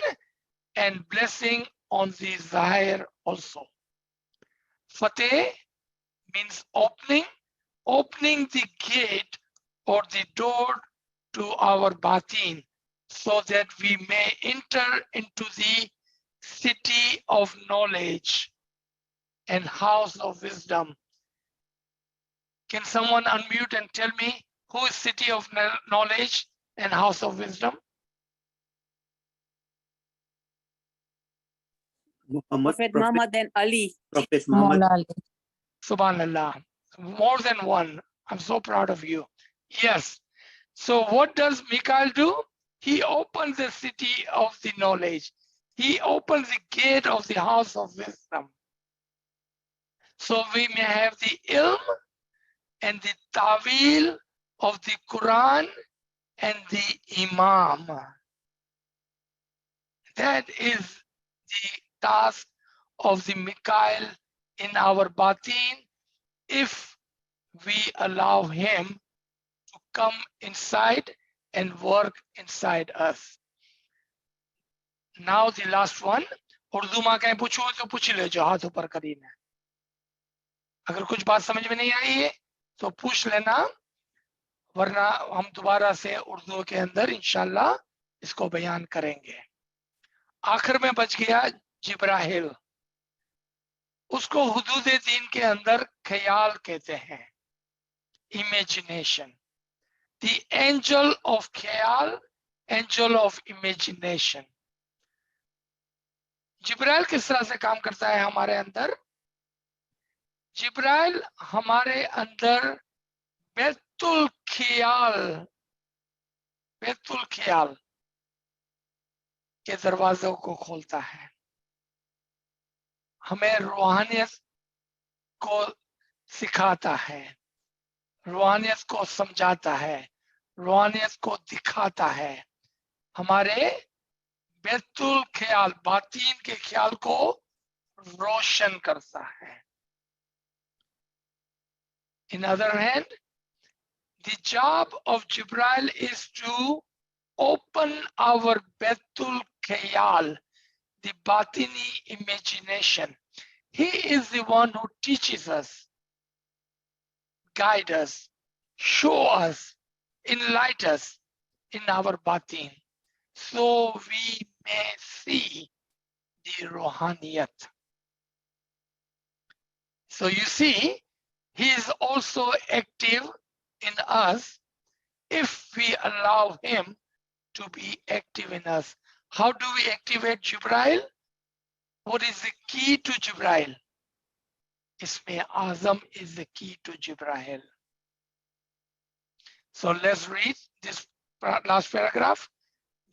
and blessing on the zahir also. Fateh means opening the gate or the door to our batin so that we may enter into the city of knowledge and house of wisdom. Can someone unmute and tell me who is city of knowledge and house of wisdom? Prophet Muhammad and Ali. Prophet Muhammad. Subhanallah. More than one. I'm so proud of you. Yes. So what does Mikhail do? He opens the city of the knowledge. He opens the gate of the house of wisdom. So we may have the ilm and the tawil of the Quran and the Imam. That is the task of the Mikhail in our batin if we allow him to come inside and work inside us. Now the last one. Urdu में कहीं पूछो तो पूछ ले जो हाथ ऊपर करीना. अगर कुछ बात समझ में नहीं आई है तो पूछ लेना, वरना हम दोबारा से उर्दू के अंदर इंशाल्लाह इसको बयान करेंगे. आखिर में बच गया जिब्राहिल. उसको हुदूद दीन के अंदर ख्याल कहते हैं, इमेजिनेशन. The angel of ख्याल, angel of imagination. जिब्राइल किस तरह से काम करता है हमारे अंदर? जिब्राइल हमारे अंदर बैतुल ख्याल के दरवाजों को खोलता है, हमें रूहानियत को सिखाता है, रूहानियत को समझाता है, रूहानियत को दिखाता है, हमारे बैतुल ख्याल बातीन के ख्याल को रोशन करता है. In other hand, the job of Jibril is to open our Betul Khayal, the Batini imagination. He is the one who teaches us, guide us, show us, enlighten us in our Batin, so we may see the Rohaniyat. So you see, he is also active in us if we allow him to be active in us. How do we activate Jibril? What is the key to Jibril? Isme Azam is the key to Jibril. So let's read this last paragraph.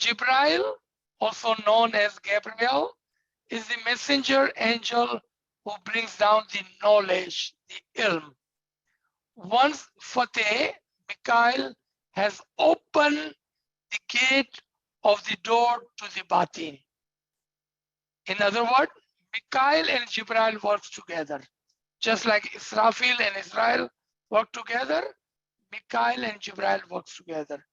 Jibril, also known as Gabriel, is the messenger angel who brings down the knowledge, the ilm. Once Fateh, Mikhail, has opened the gate of the door to the batin. In other words, Mikhail and Jibril work together. Just like Israfil and Israel work together, Mikhail and Jibril work together.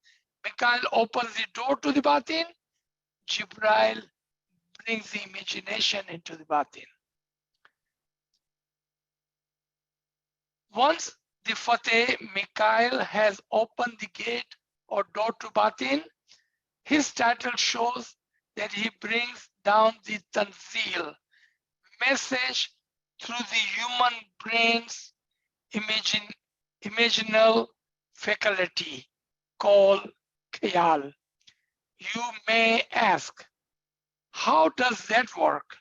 Mikhail opens the door to the batin, Jibril brings the imagination into the batin. Once the Fateh, Mikhail, has opened the gate or door to batin, his title shows that he brings down the tanzil message through the human brain's imaginal faculty called khayal. You may ask, how does that work?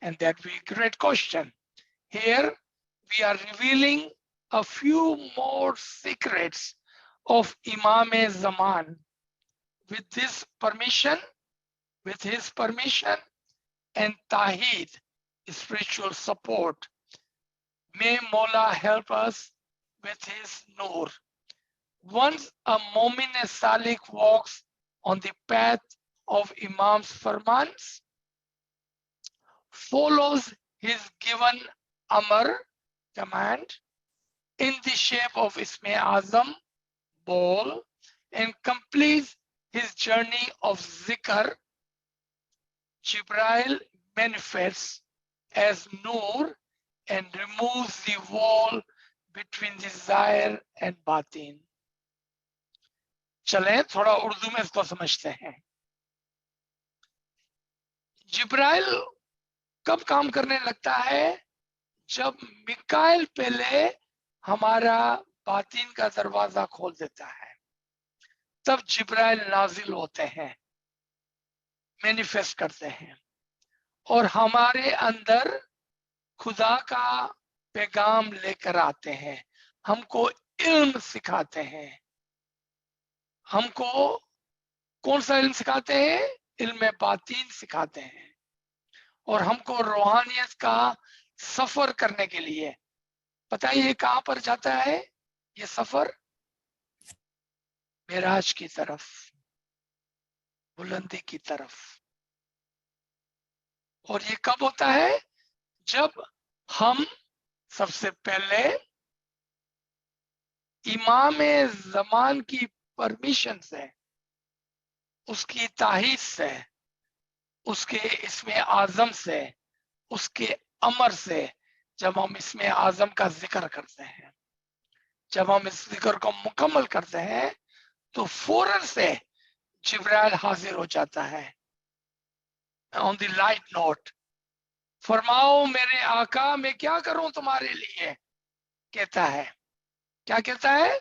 And that will be a great question. Here we are revealing a few more secrets of Imam-e-Zaman. With his permission and Tahid, spiritual support, may Mola help us with his nur. Once a Mu'min-e-Salik walks on the path of Imam's farmans, follows his given amr, command, in the shape of Ism-e-Azam, ball, and completes his journey of zikr, Jibril manifests as Nur and removes the wall between the Zahir and Batin. चलें थोड़ा उर्दू में इसको समझते हैं. जिब्राइल कब काम करने लगता है? जब मिकाइल पहले हमारा बातिन का दरवाजा खोल देता है, तब जिब्राइल नाजिल होते हैं, मैनिफेस्ट करते हैं और हमारे अंदर खुदा का पैगाम लेकर आते हैं, हमको इल्म सिखाते हैं. हमको कौन सा इल्म सिखाते हैं? इल्म बातीन सिखाते हैं और हमको रूहानियत का सफर करने के लिए. पता है ये कहां पर जाता है ये सफर? मेराज की तरफ, बुलंदी की तरफ. और ये कब होता है? जब हम सबसे पहले इमाम-ए-ज़मान की परमिशन से, उसकी ताहीद से, उसके इस्म-ए-आज़म से, उसके अमर से, जब हम इस्म-ए-आज़म का जिक्र करते हैं, जब हम इस जिक्र को मुकम्मल करते हैं, तो फौरन से जिब्राइल हाजिर हो जाता है ऑन द लाइट नोट. फरमाओ मेरे आका मैं क्या करूं तुम्हारे लिए, कहता है. क्या कहता है?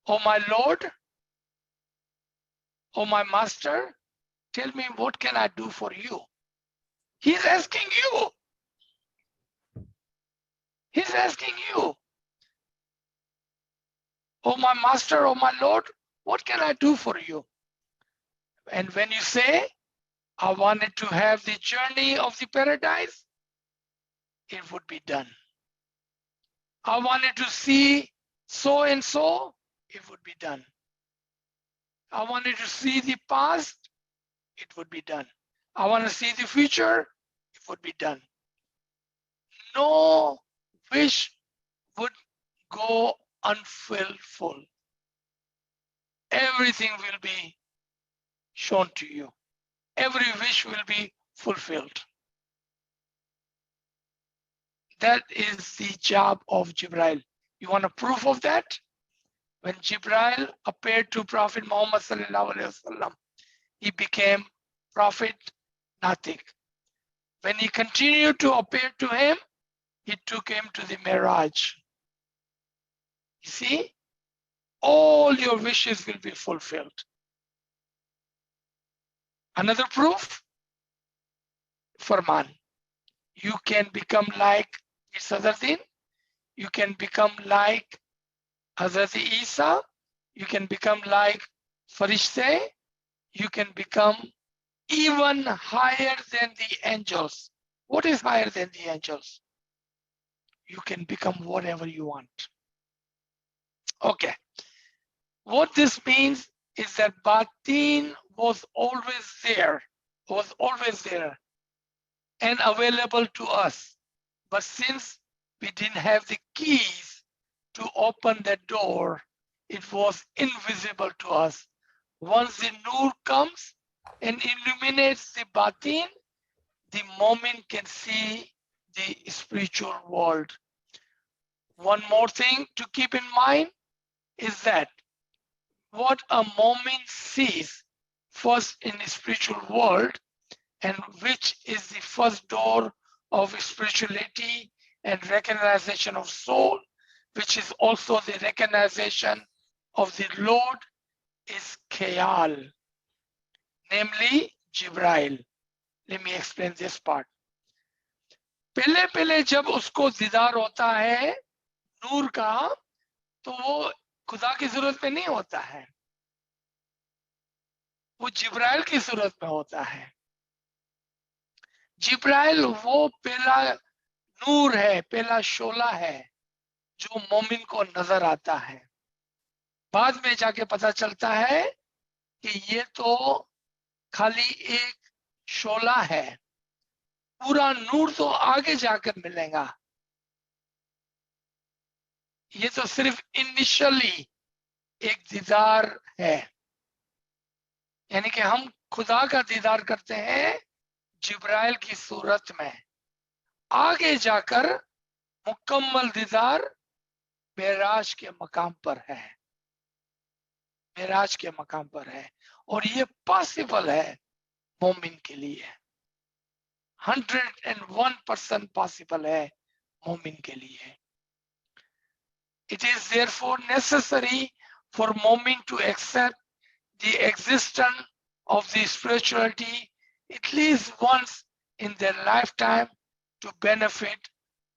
Oh my lord, oh my master, tell me what can I do for you. He is asking you, he is asking you. Oh my master, oh my lord, what can I do for you? And when you say, I wanted to have the journey of the paradise, it would be done. I wanted to see so and so, it would be done. I wanted to see the past, it would be done. I want to see the future, it would be done. No wish would go unfulfilled. Everything will be shown to you. Every wish will be fulfilled. That is the job of Jibril. You want a proof of that? When Jibril appeared to Prophet Muhammad sallallahu alaihi wasallam, he became Prophet Natik. When he continued to appear to him, he took him to the Miraj. You see, all your wishes will be fulfilled. Another proof, Farman. You can become like Sadruddin, you can become like Hazrat Isa, you can become like Farishte, you can become even higher than the angels. What is higher than the angels? You can become whatever you want. Okay. What this means is that Batin was always there and available to us. But since we didn't have the keys to open that door, it was invisible to us. Once the Nur comes and illuminates the Batin, the Mu'min can see the spiritual world. One more thing to keep in mind is that what a Mu'min sees first in the spiritual world, and which is the first door of spirituality and recognition of soul, which is also the recognition of the Lord, is Khayal, namely Jibrail. Let me explain this part. पहले पहले जब उसको दीदार होता है नूर का, तो वो खुदा की जरूरत में नहीं होता है, वो जिब्राइल की सूरत में होता है। जिब्राइल वो पहला नूर है, पहला शोला है जो मोमिन को नजर आता है। बाद में जाके पता चलता है कि ये तो खाली एक शोला है, पूरा नूर तो आगे जाकर मिलेगा। ये तो सिर्फ इनिशियली एक दीदार है, यानी कि हम खुदा का दीदार करते हैं जिब्राइल की सूरत में। आगे जाकर मुकम्मल दीदार मेराज के मकाम पर है, मेराज के मकाम पर है, और ये पॉसिबल है मोमिन के लिए, 101% पॉसिबल है मोमिन के लिए। It is therefore necessary for momin to accept the existence of the spirituality at least once in their lifetime to benefit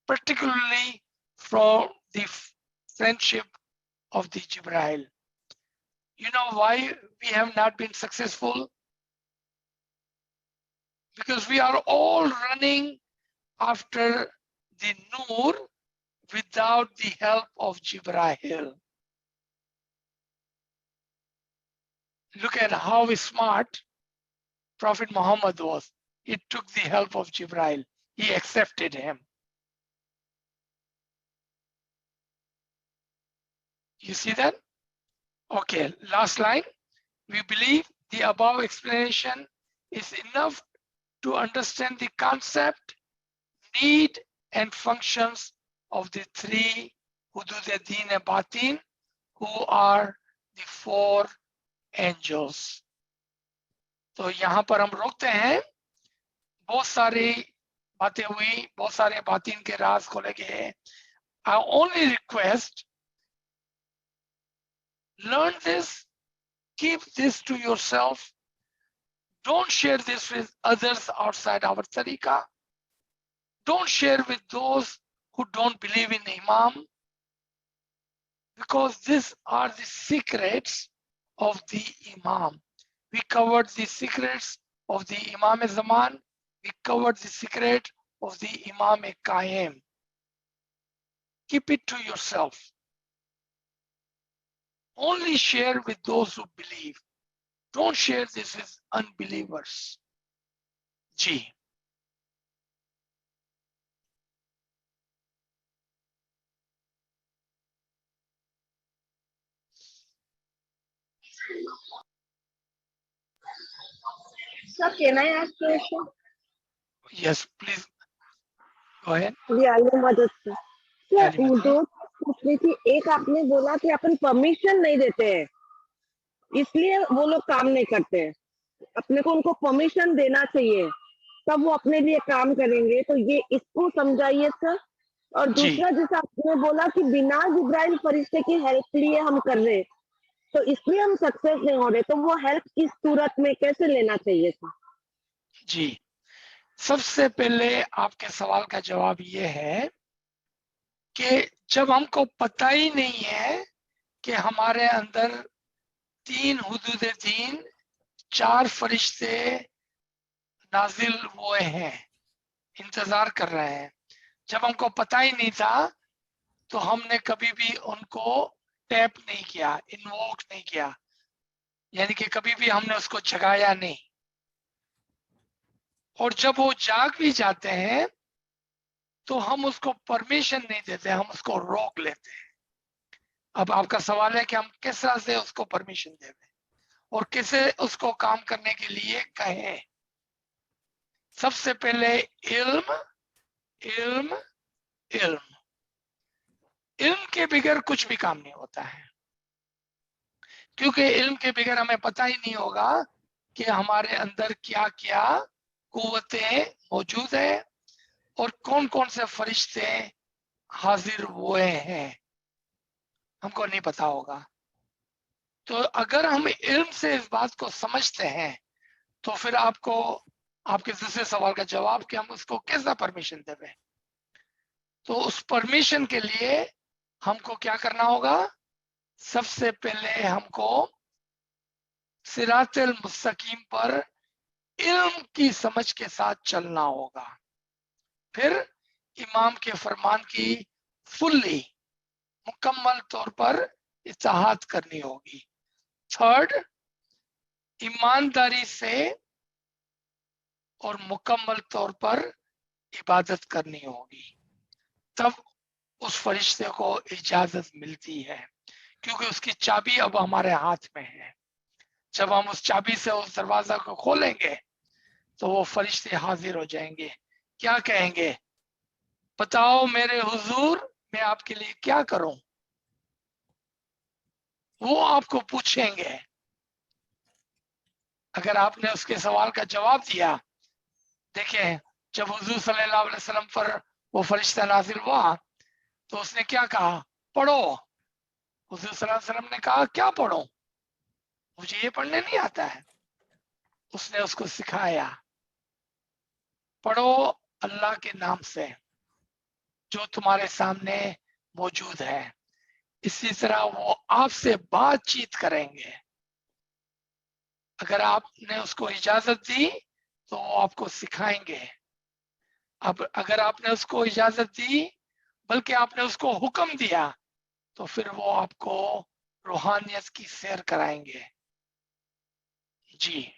particularly from the friendship of the Jibrail. You know why we have not been successful? Because we are all running after the Noor without the help of Jibrail. Look at how smart Prophet Muhammad was. He took the help of Jibrail. He accepted him. You see that? Okay, last line. We believe the above explanation is enough to understand the concept, need, and functions of the three Hudud-e-Din and Batin, who are the four angels. तो यहाँ पर हम रोकते हैं, बहुत सारी बातें हुई, बहुत सारे बातिन के राज खोले गए। I only request, learn this, keep this to yourself. Don't share this with others outside our tariqah. Don't share with those who don't believe in Imam, because these are the secrets of the Imam. We covered the secrets of the Imam Zaman. We covered the secret of the Imam Qaim. Keep it to yourself. Only share with those who believe. Don't share this with unbelievers. Ji. Sir, can I ask you a question? Yes, please. Go ahead. जी आलू मदद से Yeah, sir, दो पूछ रही थी। एक आपने बोला कि अपन परमिशन नहीं देते हैं, इसलिए वो लोग काम नहीं करते हैं। अपने को उनको परमिशन देना चाहिए, तब वो अपने लिए काम करेंगे। तो ये इसको समझाइए सर। और जी। दूसरा, जैसा आपने बोला कि बिना जिब्राइल फरिश्ते की हेल्प लिए हम कर रहे, तो इसलिए हम सक्सेस नहीं हो रहे, तो वो हेल्प किस सूरत में कैसे लेना चाहिए सर? जी, सबसे पहले आपके सवाल का जवाब ये है कि जब हमको पता ही नहीं है कि हमारे अंदर 3 हुदूद-ए-दीन, 4 फरिश्ते नाजिल हुए हैं, इंतजार कर रहे हैं। जब हमको पता ही नहीं था तो हमने कभी भी उनको टैप नहीं किया, इन्वोक नहीं किया, यानी कि कभी भी हमने उसको जगाया नहीं। और जब वो जाग भी जाते हैं तो हम उसको परमिशन नहीं देते, हम उसको रोक लेते हैं। अब आपका सवाल है कि हम किस तरह से उसको परमिशन दें और कैसे उसको काम करने के लिए कहें। सबसे पहले इल्म, इल्म, इल्म। इल्म के बगैर कुछ भी काम नहीं होता है, क्योंकि इल्म के बगैर हमें पता ही नहीं होगा कि हमारे अंदर क्या क्या कुव्वतें मौजूद है और कौन कौन से फरिश्ते हाजिर हुए हैं, हमको नहीं पता होगा। तो अगर हम इल्म से इस बात को समझते हैं तो फिर आपको आपके दूसरे सवाल का जवाब कि हम उसको कैसा परमिशन देवे, तो उस परमिशन के लिए हमको क्या करना होगा, सबसे पहले हमको सिरातल मुस्तकीम पर इल्म की समझ के साथ चलना होगा, फिर इमाम के फरमान की फुल्ली मुकम्मल तौर पर इत्तेहाद करनी होगी। थर्ड, ईमानदारी से और मुकम्मल तौर पर इबादत करनी होगी, तब उस फरिश्ते को इजाजत मिलती है, क्योंकि उसकी चाबी अब हमारे हाथ में है। जब हम उस चाबी से उस दरवाजा को खोलेंगे तो वो फरिश्ते हाजिर हो जाएंगे, क्या कहेंगे, बताओ मेरे हुजूर मैं आपके लिए क्या करूं, वो आपको पूछेंगे। अगर आपने उसके सवाल का जवाब दिया, देखें जब हुजूर सल्लल्लाहु अलैहि वसल्लम पर वो फरिश्ता नाजिल हुआ तो उसने क्या कहा, पढ़ो। हुजूर सल्लल्लाहु अलैहि वसल्लम ने कहा क्या पढ़ो, मुझे ये पढ़ने नहीं आता है। उसने उसको सिखाया, पढ़ो अल्लाह के नाम से जो तुम्हारे सामने मौजूद है। इसी तरह वो आपसे बातचीत करेंगे। अगर आपने उसको इजाजत दी तो वो आपको सिखाएंगे। अब अगर आपने उसको इजाजत दी, बल्कि आपने उसको हुक्म दिया, तो फिर वो आपको रूहानियत की सैर कराएंगे। जी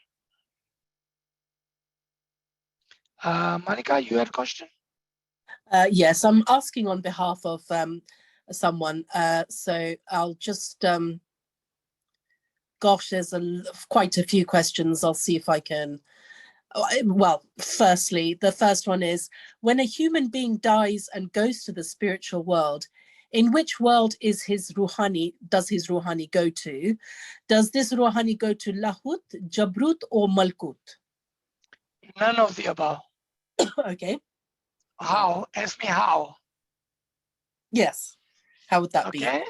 Monica, you had a question? Yes, I'm asking on behalf of someone. So I'll just, gosh, there's quite a few questions. I'll see if I can. Well, firstly, the first one is, when a human being dies and goes to the spiritual world, in which world is does his ruhani go to? Does this ruhani go to Lahut, Jabrut, or Malkut? None of the above. Okay. How? Ask me how. Yes. How would that be? Okay.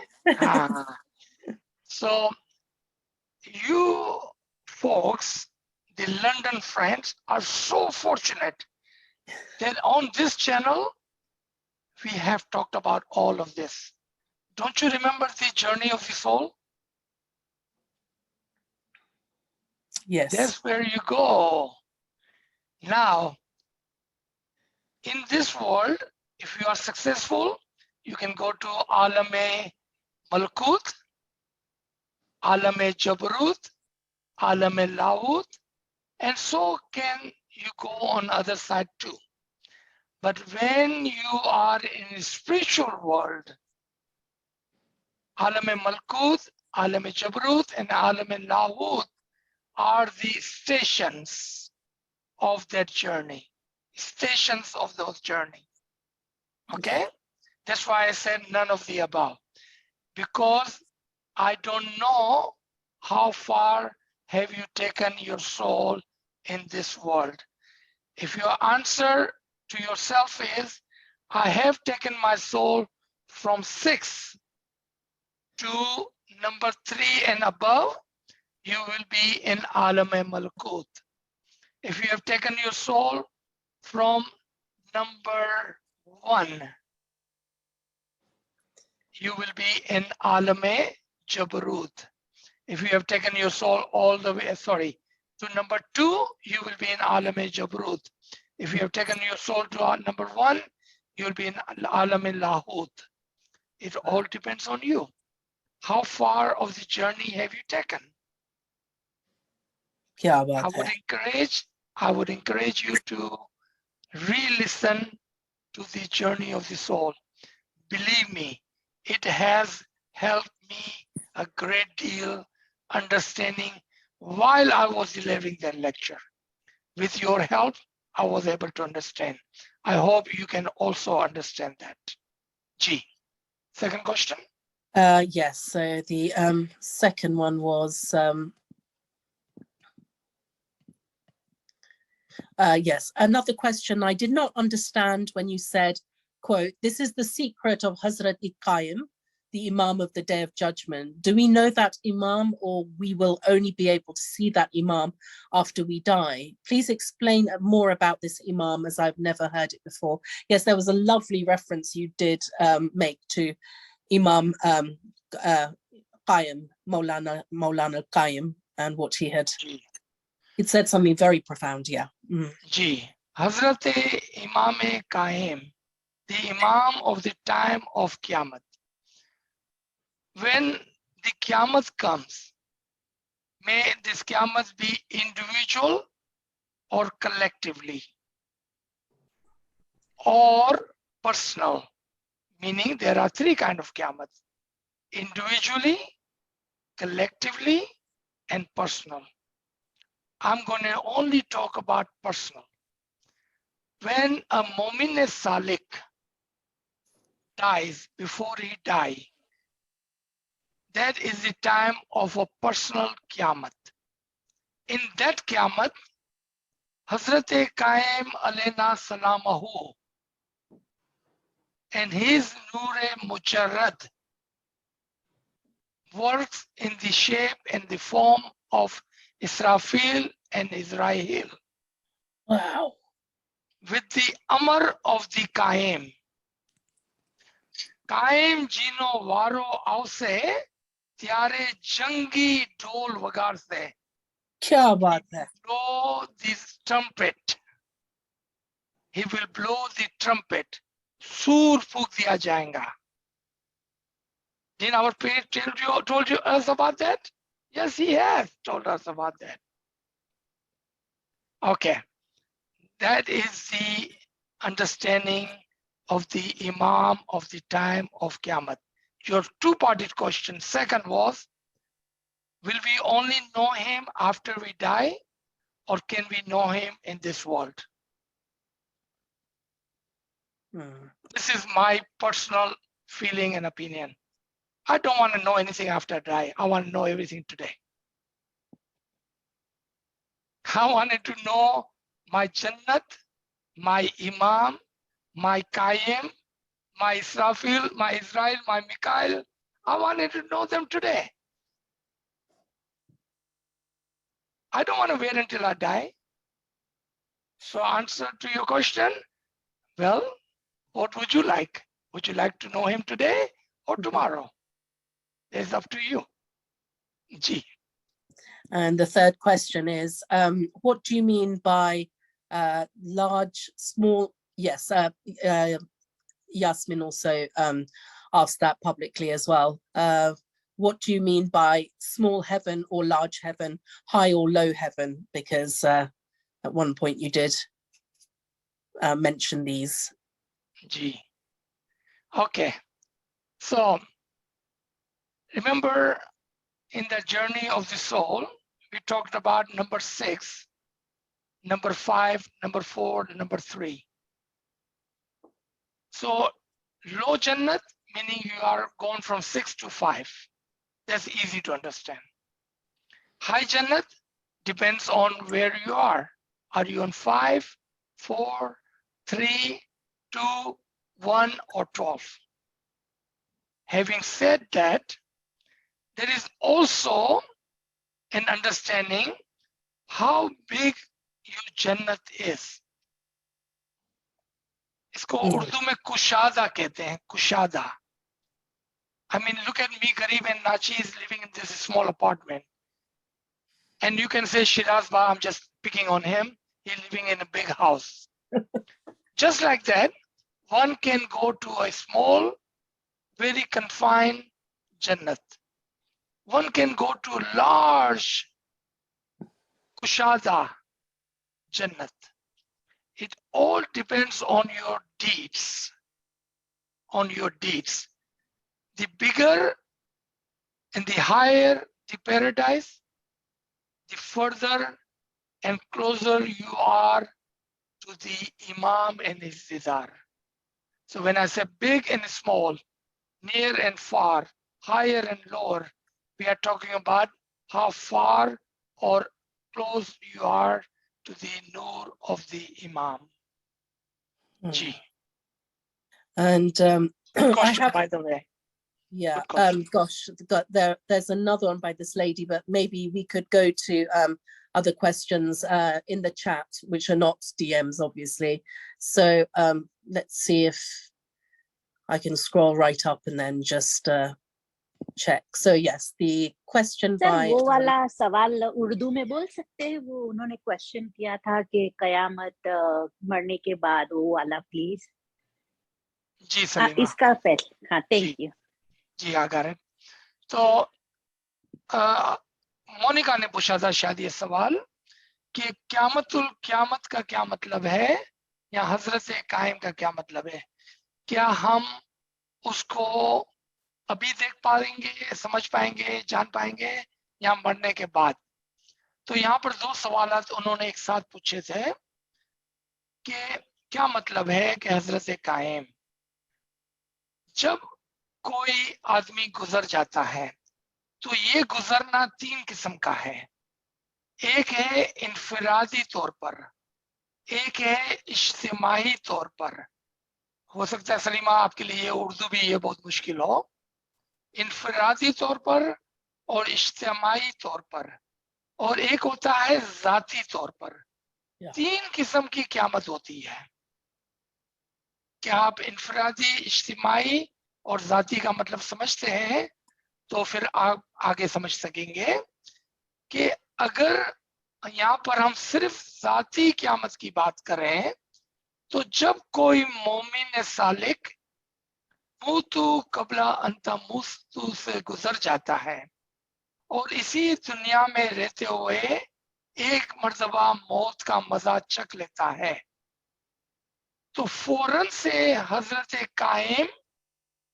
So you folks, the London friends, are so fortunate that on this channel we have talked about all of this. Don't you remember the journey of the soul? Yes. That's where you go. Now, in this world, if you are successful, you can go to Alame Malkut, Alame Jabarut, Alame Lahut, and so can you go on other side too. But when you are in the spiritual world, Alame Malkut, Alame Jabarut, and Alame Lahut are the stations of that journey, stations of those journey. Okay? That's why I said none of the above, because I don't know how far have you taken your soul in this world. If your answer to yourself is, I have taken my soul from 6 to number 3 and above, you will be in Alam-e Malkut. If you have taken your soul from number 1, you will be in Alam-e Jabarut. If you have taken your soul all the way, to number 2, you will be in Alam-e Jabarut. If you have taken your soul to number 1, you will be in Alam-e Lahut. It all depends on you. How far of the journey have you taken? I would encourage you to re-listen to the journey of the soul. Believe me, it has helped me a great deal understanding while I was delivering that lecture. With your help, I was able to understand. I hope you can also understand that. G. Second question? Yes, so the second one was, Yes, another question. I did not understand when you said, quote, this is the secret of Hazrat Iqaim, the Imam of the Day of Judgment. Do we know that Imam, or we will only be able to see that Imam after we die? Please explain more about this Imam, as I've never heard it before. Yes, there was a lovely reference you did make to Imam Qayyim, Maulana Qayyim, and what he had. It said something very profound, yeah. Ji, Hazrat Imam Qayyim, the Imam of the time of Qiyamah. When the Qiyamah comes, may this Qiyamah be individual or collectively, or personal, meaning there are three kinds of Qiyamah: individually, collectively, and personal. I'm going to only talk about personal. When a Mu'min Salik dies, before he dies, that is the time of a personal Qiyamah. In that Qiyamah, Hazrat Qayyim alayna salamahu and his Nur-e Mujarrad works in the shape and the form of Israfil and Israel. Wow. With the Amr of the Qayyim. Qayyim jino waro avse tyare jangi dhol wagarse. Kya baat hai. Blow this trumpet. He will blow the trumpet. Sur phuk diya jayega. Didn't our parents told us about that? Yes, he has told us about that. Okay. That is the understanding of the Imam of the time of Qiyamah. Your two-parted question. Second was, will we only know him after we die, or can we know him in this world? This is my personal feeling and opinion. I don't want to know anything after I die. I want to know everything today. I wanted to know my Jannat, my Imam, my Qayyim, my Israfil, my Israel, my Mikael. I wanted to know them today. I don't want to wait until I die. So answer to your question, well, what would you like? Would you like to know him today or tomorrow? It's up to you. Ji. And the third question is, what do you mean by large, small? Yes, Yasmin also asked that publicly as well. What do you mean by small heaven or large heaven, high or low heaven? Because at one point you did mention these. Ji. Okay. So remember, in the journey of the soul, we talked about number 6, number 5, number 4, number 3. So low Jannat, meaning you are gone from 6 to 5. That's easy to understand. High Jannat depends on where you are. Are you on 5, 4, 3, 2, 1, or 12? Having said that, there is also an understanding how big your Jannat is. इसको उर्दू में कुशादा कहते हैं, कुशादा. I mean, look at me, Garib, and Nachi is living in this small apartment. And you can say, Shiraz Ba, I'm just picking on him. He's living in a big house. Just like that, one can go to a small, very confined Jannat. One can go to a large Kushada Jannat. It all depends on your deeds. On your deeds. The bigger and the higher the paradise, the further and closer you are to the Imam and his Didar. So when I say big and small, near and far, higher and lower, we are talking about how far or close you are to the nur of the Imam. Ji. And Good I question, have, by the way. yeah, Good question. gosh, there's another one by this lady, but maybe we could go to other questions in the chat, which are not DMs, obviously. So let's see if I can scroll right up and then just check. So yes, the question sir by वो वाला सवाल उर्दू में बोल सकते हैं? वो उन्होंने question किया था कि कयामत मरने के बाद, वो वाला प्लीज. जी सलीमा. इसका पहले. हाँ, थैंक यू. जी हाँ, got it. तो मोनिका ने पूछा था शायद ये सवाल कि क़यामत का क्या मतलब है या हजरत कायम का क्या मतलब है. क्या हम उसको अभी देख पाएंगे, समझ पाएंगे, जान पाएंगे या मरने के बाद. तो यहाँ पर दो सवाल उन्होंने एक साथ पूछे थे कि क्या मतलब है कि हजरत कायम. जब कोई आदमी गुजर जाता है तो ये गुजरना तीन किस्म का है. एक है इनफरादी तौर पर, एक है इज्तिमाही तौर पर. हो सकता है सलीमा आपके लिए उर्दू भी ये बहुत मुश्किल हो. इनफरादी तौर पर और इज्तिमाही तौर पर, और एक होता है जाती तौर पर. तीन किस्म की क़यामत होती है. क्या आप इनफरादी, इज्तिमाही और जाती का मतलब समझते हैं? तो फिर आप आगे समझ सकेंगे कि अगर यहाँ पर हम सिर्फ जाती क़यामत की बात करें तो जब कोई मोमिन सालिक मूतु कबला अंता मुस्तु से गुजर जाता है और इसी दुनिया में रहते हुए एक मर्तबा मौत का मजा चख लेता है तो फौरन से हजरत कायम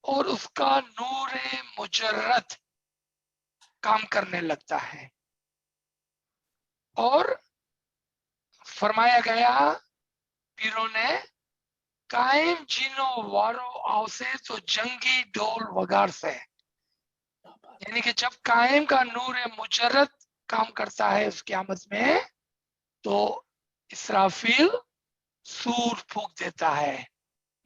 और उसका नूर मुजर्रद काम करने लगता है. और फरमाया गया पीरों ने, कायम जीनो वारो आओ से तो जंगी डोल वगार से. यानी कि जब कायम का नूर मुजर्रद काम करता है उस क़यामत में तो इसराफील सूर फूंक देता है.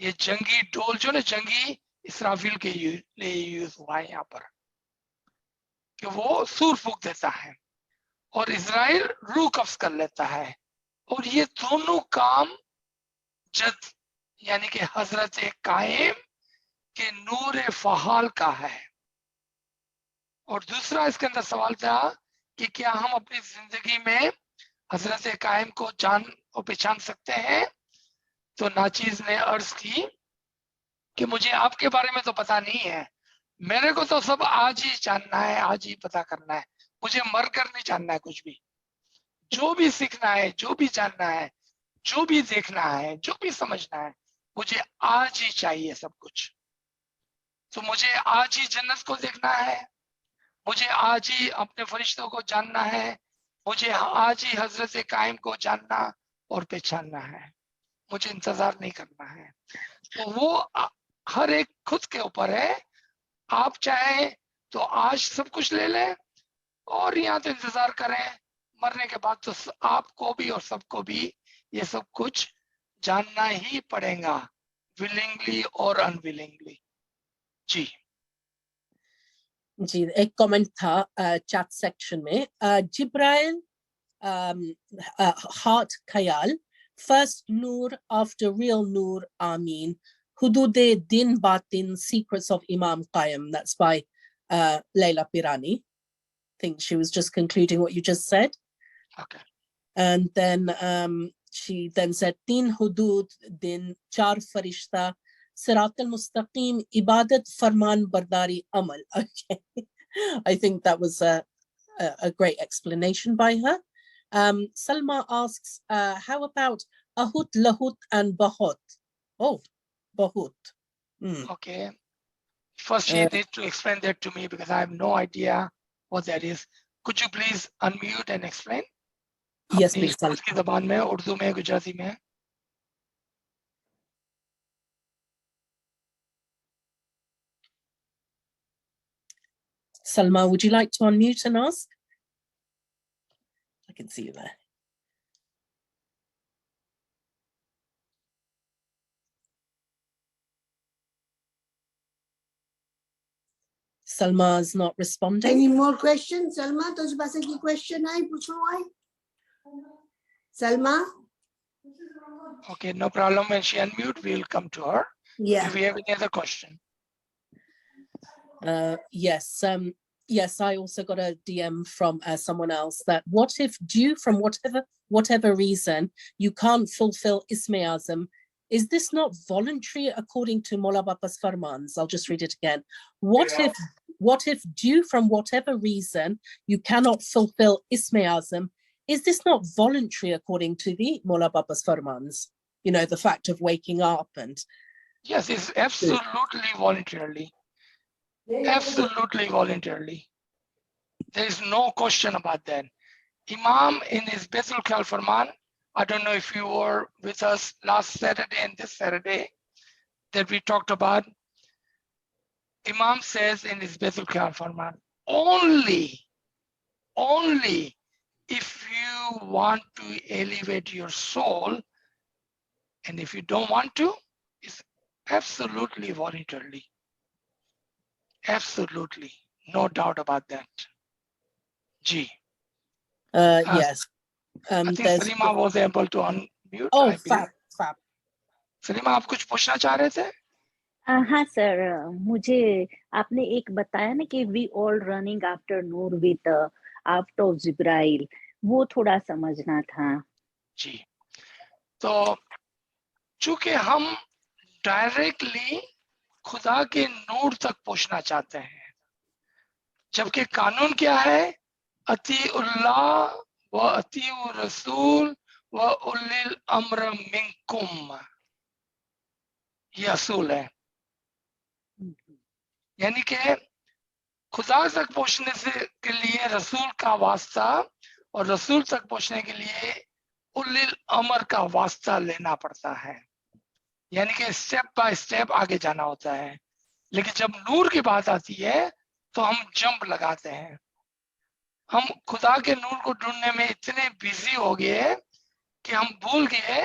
ये जंगी डोल जो ना जंगी इसराफील के लिए यूज हुआ है यहाँ पर कि वो सूर फूंक देता है और इजराइल रूह कब्ज कर लेता है. और ये दोनों काम जद यानी कि हजरत कायम के नूर फहाल का है. और दूसरा इसके अंदर सवाल था कि क्या हम अपनी जिंदगी में हजरत कायम को जान और पहचान सकते हैं. तो नाचीज ने अर्ज की कि मुझे आपके बारे में तो पता नहीं है, मेरे को तो सब आज ही जानना है, आज ही पता करना है. मुझे मर कर नहीं जानना है कुछ भी. जो भी सीखना है, जो भी जानना है, जो भी देखना है, जो भी समझना है, मुझे आज ही चाहिए सब कुछ. तो मुझे आज ही जन्नत को देखना है, मुझे आज ही अपने फरिश्तों को जानना है, मुझे आज ही हजरत कायम को जानना और पहचानना है. मुझे इंतजार नहीं करना है. तो वो हर एक खुद के ऊपर है. आप चाहें तो आज सब कुछ ले लें और यहाँ तो इंतजार करें, मरने के बाद तो आपको भी और सबको भी ये सब कुछ जानना ही पड़ेगा, विलिंगली और अनविलिंगली. जी जी एक कमेंट था चैट सेक्शन में. जिब्राइल heart khayal, first nur after real nur, Ameen. Hudude din batin, secrets of Imam Qayyim. That's by Leila Pirani. I think she was just concluding what you just said. Okay. And then she then said, Tin hudud din char farishta, Sirat al-Mustaqim, Ibadat Farman Bardari Amal. Okay. I think that was a great explanation by her. Salma asks, how about Ahut, Lahut, and Bahut? Oh, Bahut. Okay. First, you need to explain that to me because I have no idea what that is. Could you please unmute and explain? Yes, please. खुद की ज़बान में, उर्दू में, गुजराती में. Salma, would you like to unmute and ask? I can see you there. Salma's not responding. Any more questions? Salma, तुझे पास की question आई पूछो आई? Salma? Okay, no problem. When she unmute, we'll come to her. Yeah. If we have any other question. Yes. Yes, I also got a DM from someone else that what if due from whatever reason you can't fulfill Isme Azam, is this not voluntary according to Mola Bapa's farmans? I'll just read it again. What if due from whatever reason you cannot fulfill Isme Azam, is this not voluntary according to the Mola Bapa's farmans? You know, the fact of waking up and... Yes, it's absolutely voluntarily. Absolutely voluntarily. There is no question about that. Imam in his Baitul Khayal Farman, I don't know if you were with us last Saturday and this Saturday that we talked about. Imam says in his Baitul Khayal Farman, only if you want to elevate your soul, and if you don't want to, it's absolutely voluntarily. Absolutely. No doubt about that. G. Yes. I think Salima was able to unmute. Oh, fab. Salima, आप कुछ पूछना चाह रहे थे? हाँ sir, मुझे आपने एक बताया ना कि we all running after Noor with act of Jibrail, वो थोड़ा समझना था. जी. तो चूंकि हम डायरेक्टली खुदा के नूर तक पहुंचना चाहते हैं, जबकि कानून क्या है? अतीउल्लाह व अतीउ रसूल व उलिल अम्र मिनकुम, ये असूल है. यानी कि खुदा तक पहुंचने से के लिए रसूल का वास्ता और रसूल तक पहुंचने के लिए उलिल अमर का वास्ता लेना पड़ता है. यानी कि स्टेप बाय स्टेप आगे जाना होता है. लेकिन जब नूर की बात आती है तो हम जंप लगाते हैं. हम खुदा के नूर को ढूंढने में इतने बिजी हो गए कि हम भूल गए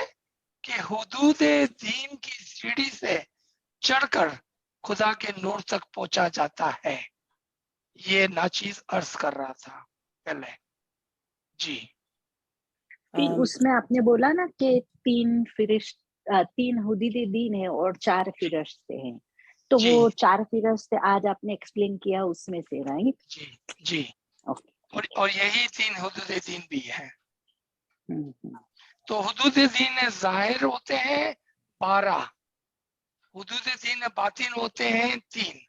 कि हुदूद दीन की सीढ़ी से चढ़कर खुदा के नूर तक पहुंचा जाता है. ये नाचीज अर्ज कर रहा था पहले. जी. फिर उसमें आपने बोला ना कि 3 हुदूद दीन है और 4 फिरिश्ते हैं, तो वो 4 फिरिश्ते आज आपने एक्सप्लेन किया उसमें से, राइट? जी जी. ओके. और यही 3 हुदूद दीन भी है. तो हुदूद दीन ज़ाहिर होते हैं 12, हुदूद दीन बातिन होते हैं 3.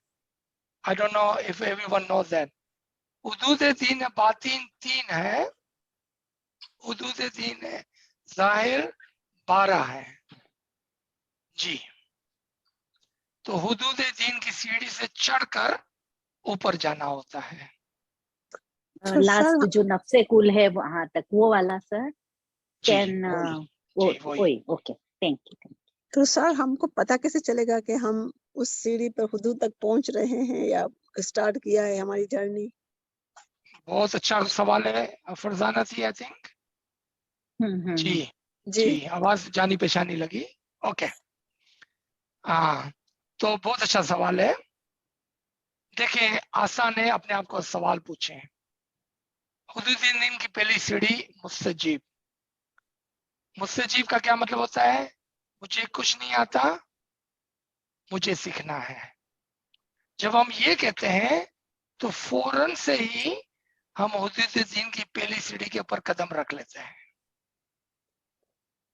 I don't know if everyone knows that. हुदूद दीन बातिन 3 है, हुदूद दीन ज़ाहिर 12 है. जी. तो हुदूद दीन की सीढ़ी से चढ़कर ऊपर जाना होता है. लास्ट जो नफ्से कुल है वहां तक, वो वाला sir. Can okay, thank you. तो सर हमको पता कैसे चलेगा कि हम उस सीढ़ी पर हुदूद तक पहुंच रहे हैं या स्टार्ट किया है हमारी जर्नी? बहुत अच्छा सवाल है फरजाना थी, आई थिंक. जी जी, आवाज जानी पहचानी लगी. ओके. हाँ, तो बहुत अच्छा सवाल है. देखिए, आसान है, अपने आप को सवाल पूछें. हुदूद दीन की पहली सीढ़ी मुस्तजीब. मुस्तजीब का क्या मतलब होता है? मुझे कुछ नहीं आता, मुझे सीखना है. जब हम ये कहते हैं तो फौरन से ही हम हुदूद दीन की पहली सीढ़ी के ऊपर कदम रख लेते हैं.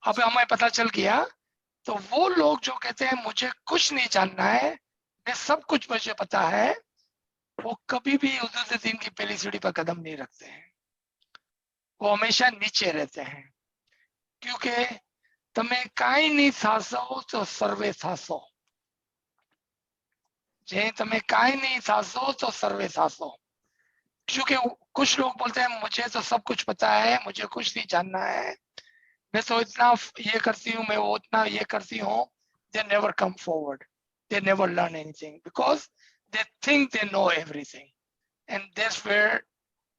अब हमें पता चल गया. तो वो लोग जो कहते हैं मुझे कुछ नहीं जानना है, मैं सब कुछ मुझे पता है, वो कभी भी हुदूद दीन की पहली सीढ़ी पर कदम नहीं रखते हैं. वो हमेशा नीचे रहते हैं. क्योंकि તમે કાંઈ નહીં થાશો તો સર્વે થાશો. જે તમે કાંઈ નહીં થાશો તો સર્વે થાશો. क्योंकि कुछ लोग बोलते हैं मुझे तो सब कुछ पता है, मुझे कुछ नहीं जानना है, मैं तो इतना ये करती हूँ, मैं वो इतना ये करती हूँ. They never come forward. They never learn anything because they think they know everything, and that's where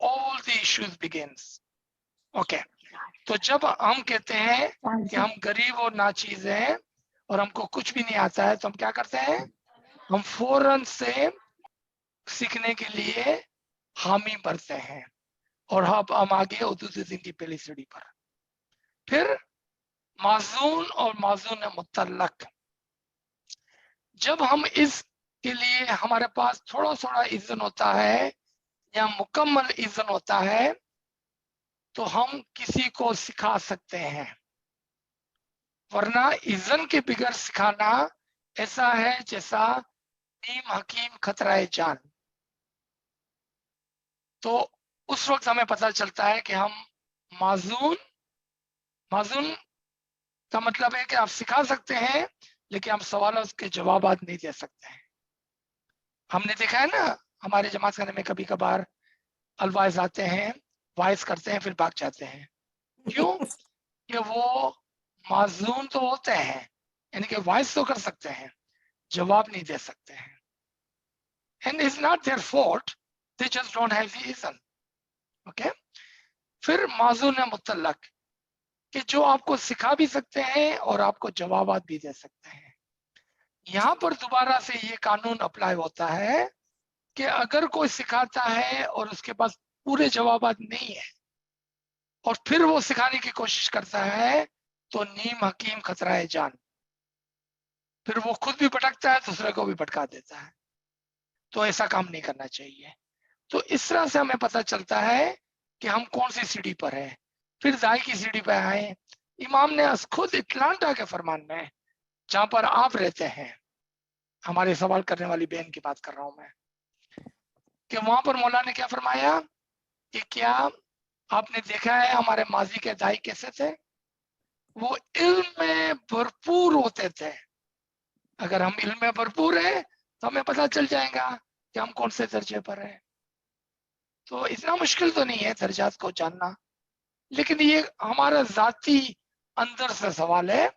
all the issues begins. Okay. तो जब हम कहते हैं कि हम गरीब और नाचीज हैं और हमको कुछ भी नहीं आता है, तो हम क्या करते हैं? हम फौरन से सीखने के लिए हामी भरते हैं। और हम आगे हुदूद दीन की पहली सीढ़ी पर। फिर माजून और माजून मुतल्लक, जब हम इसके लिए हमारे पास थोड़ा थोड़ा इज़्न होता है या मुकम्मल इज़्न होता है तो हम किसी को सिखा सकते हैं, वरना इज़्न के बगैर सिखाना ऐसा है जैसा नीम हकीम खतराए जान। तो उस वक्त हमें पता चलता है कि हम माजून का मतलब है कि आप सिखा सकते हैं लेकिन आप सवालों के जवाब नहीं दे सकते हैं। हमने देखा है ना, हमारे जमात खाने में कभी कभार अलवाइज आते हैं, वाइज करते हैं, फिर भाग जाते हैं। क्यों? कि वो माजून तो होते हैं, यानी कि वाइज तो कर सकते हैं, जवाब नहीं दे सकते हैं। And it's not their fault, they just don't have the reason. Okay. फिर माजून मुतल्लक, कि जो आपको सिखा भी सकते हैं और आपको जवाब भी दे सकते हैं। यहाँ पर दोबारा से ये कानून अप्लाई होता है कि अगर कोई सिखाता है और उसके पास पूरे जवाब नहीं है और फिर वो सिखाने की कोशिश करता है तो नीम हकीम खतराए जान, फिर वो खुद भी भटकता है, दूसरे को भी भटका देता है। तो ऐसा काम नहीं करना चाहिए। तो इस तरह से हमें पता चलता है कि हम कौन सी सीढ़ी पर है। फिर दाई की सीढ़ी पर आए। इमाम ने खुद अटलांटा के फरमान में, जहां पर आप रहते हैं, हमारे सवाल करने वाली बहन की बात कर रहा हूं मैं, कि वहां पर मौला ने क्या फरमाया कि क्या आपने देखा है हमारे माजी के दाई कैसे थे? वो इल्म में भरपूर होते थे। अगर हम इल्म में भरपूर हैं तो हमें पता चल जाएगा कि हम कौन से दर्जे पर हैं। तो इतना मुश्किल तो नहीं है दर्जात को जानना, लेकिन ये हमारा जाती अंदर से सवाल है।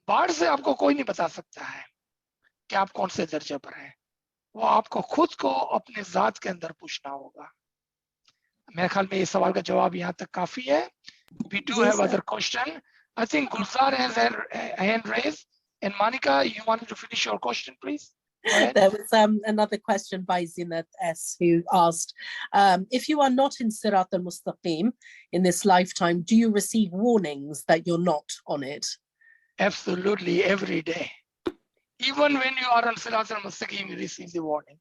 बाहर से आपको कोई नहीं बता सकता है कि आप कौन से दर्जे पर हैं। वो आपको खुद को अपने जात के अंदर पूछना होगा। मेरे ख्याल में इस सवाल का जवाब यहाँ तक काफी है। We do जी have sir. other question. I think Gulzar has her hand raised. And Monica, you wanted to finish your question, please? Go ahead. There was another question by Zinat S, who asked, if you are not in Sirat al-Mustaqim in this lifetime, do you receive warnings that you're not on it? Absolutely, every day. Even when you are on Sirat al-Mustaqim, you receive the warning.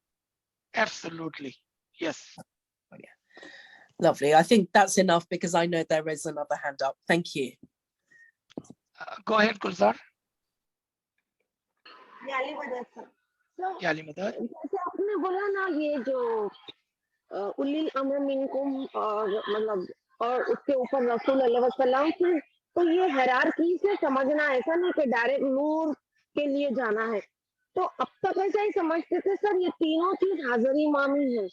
Absolutely, yes. Lovely. I think that's enough because I know there is another hand up. Thank you. Go ahead, Gulzar. जैसे Mother. आपने बोला ना, ये जो उलिल अम्र मिनकुम और मतलब और उसके ऊपर रसूल अल्लाह वसल्लम की, तो ये हायरार्की से समझना, ऐसा नहीं कि डायरेक्ट नूर के लिए जाना है। तो अब तक ऐसा ही समझते थे सर, ये तीनों चीज हाजिर इमामी है।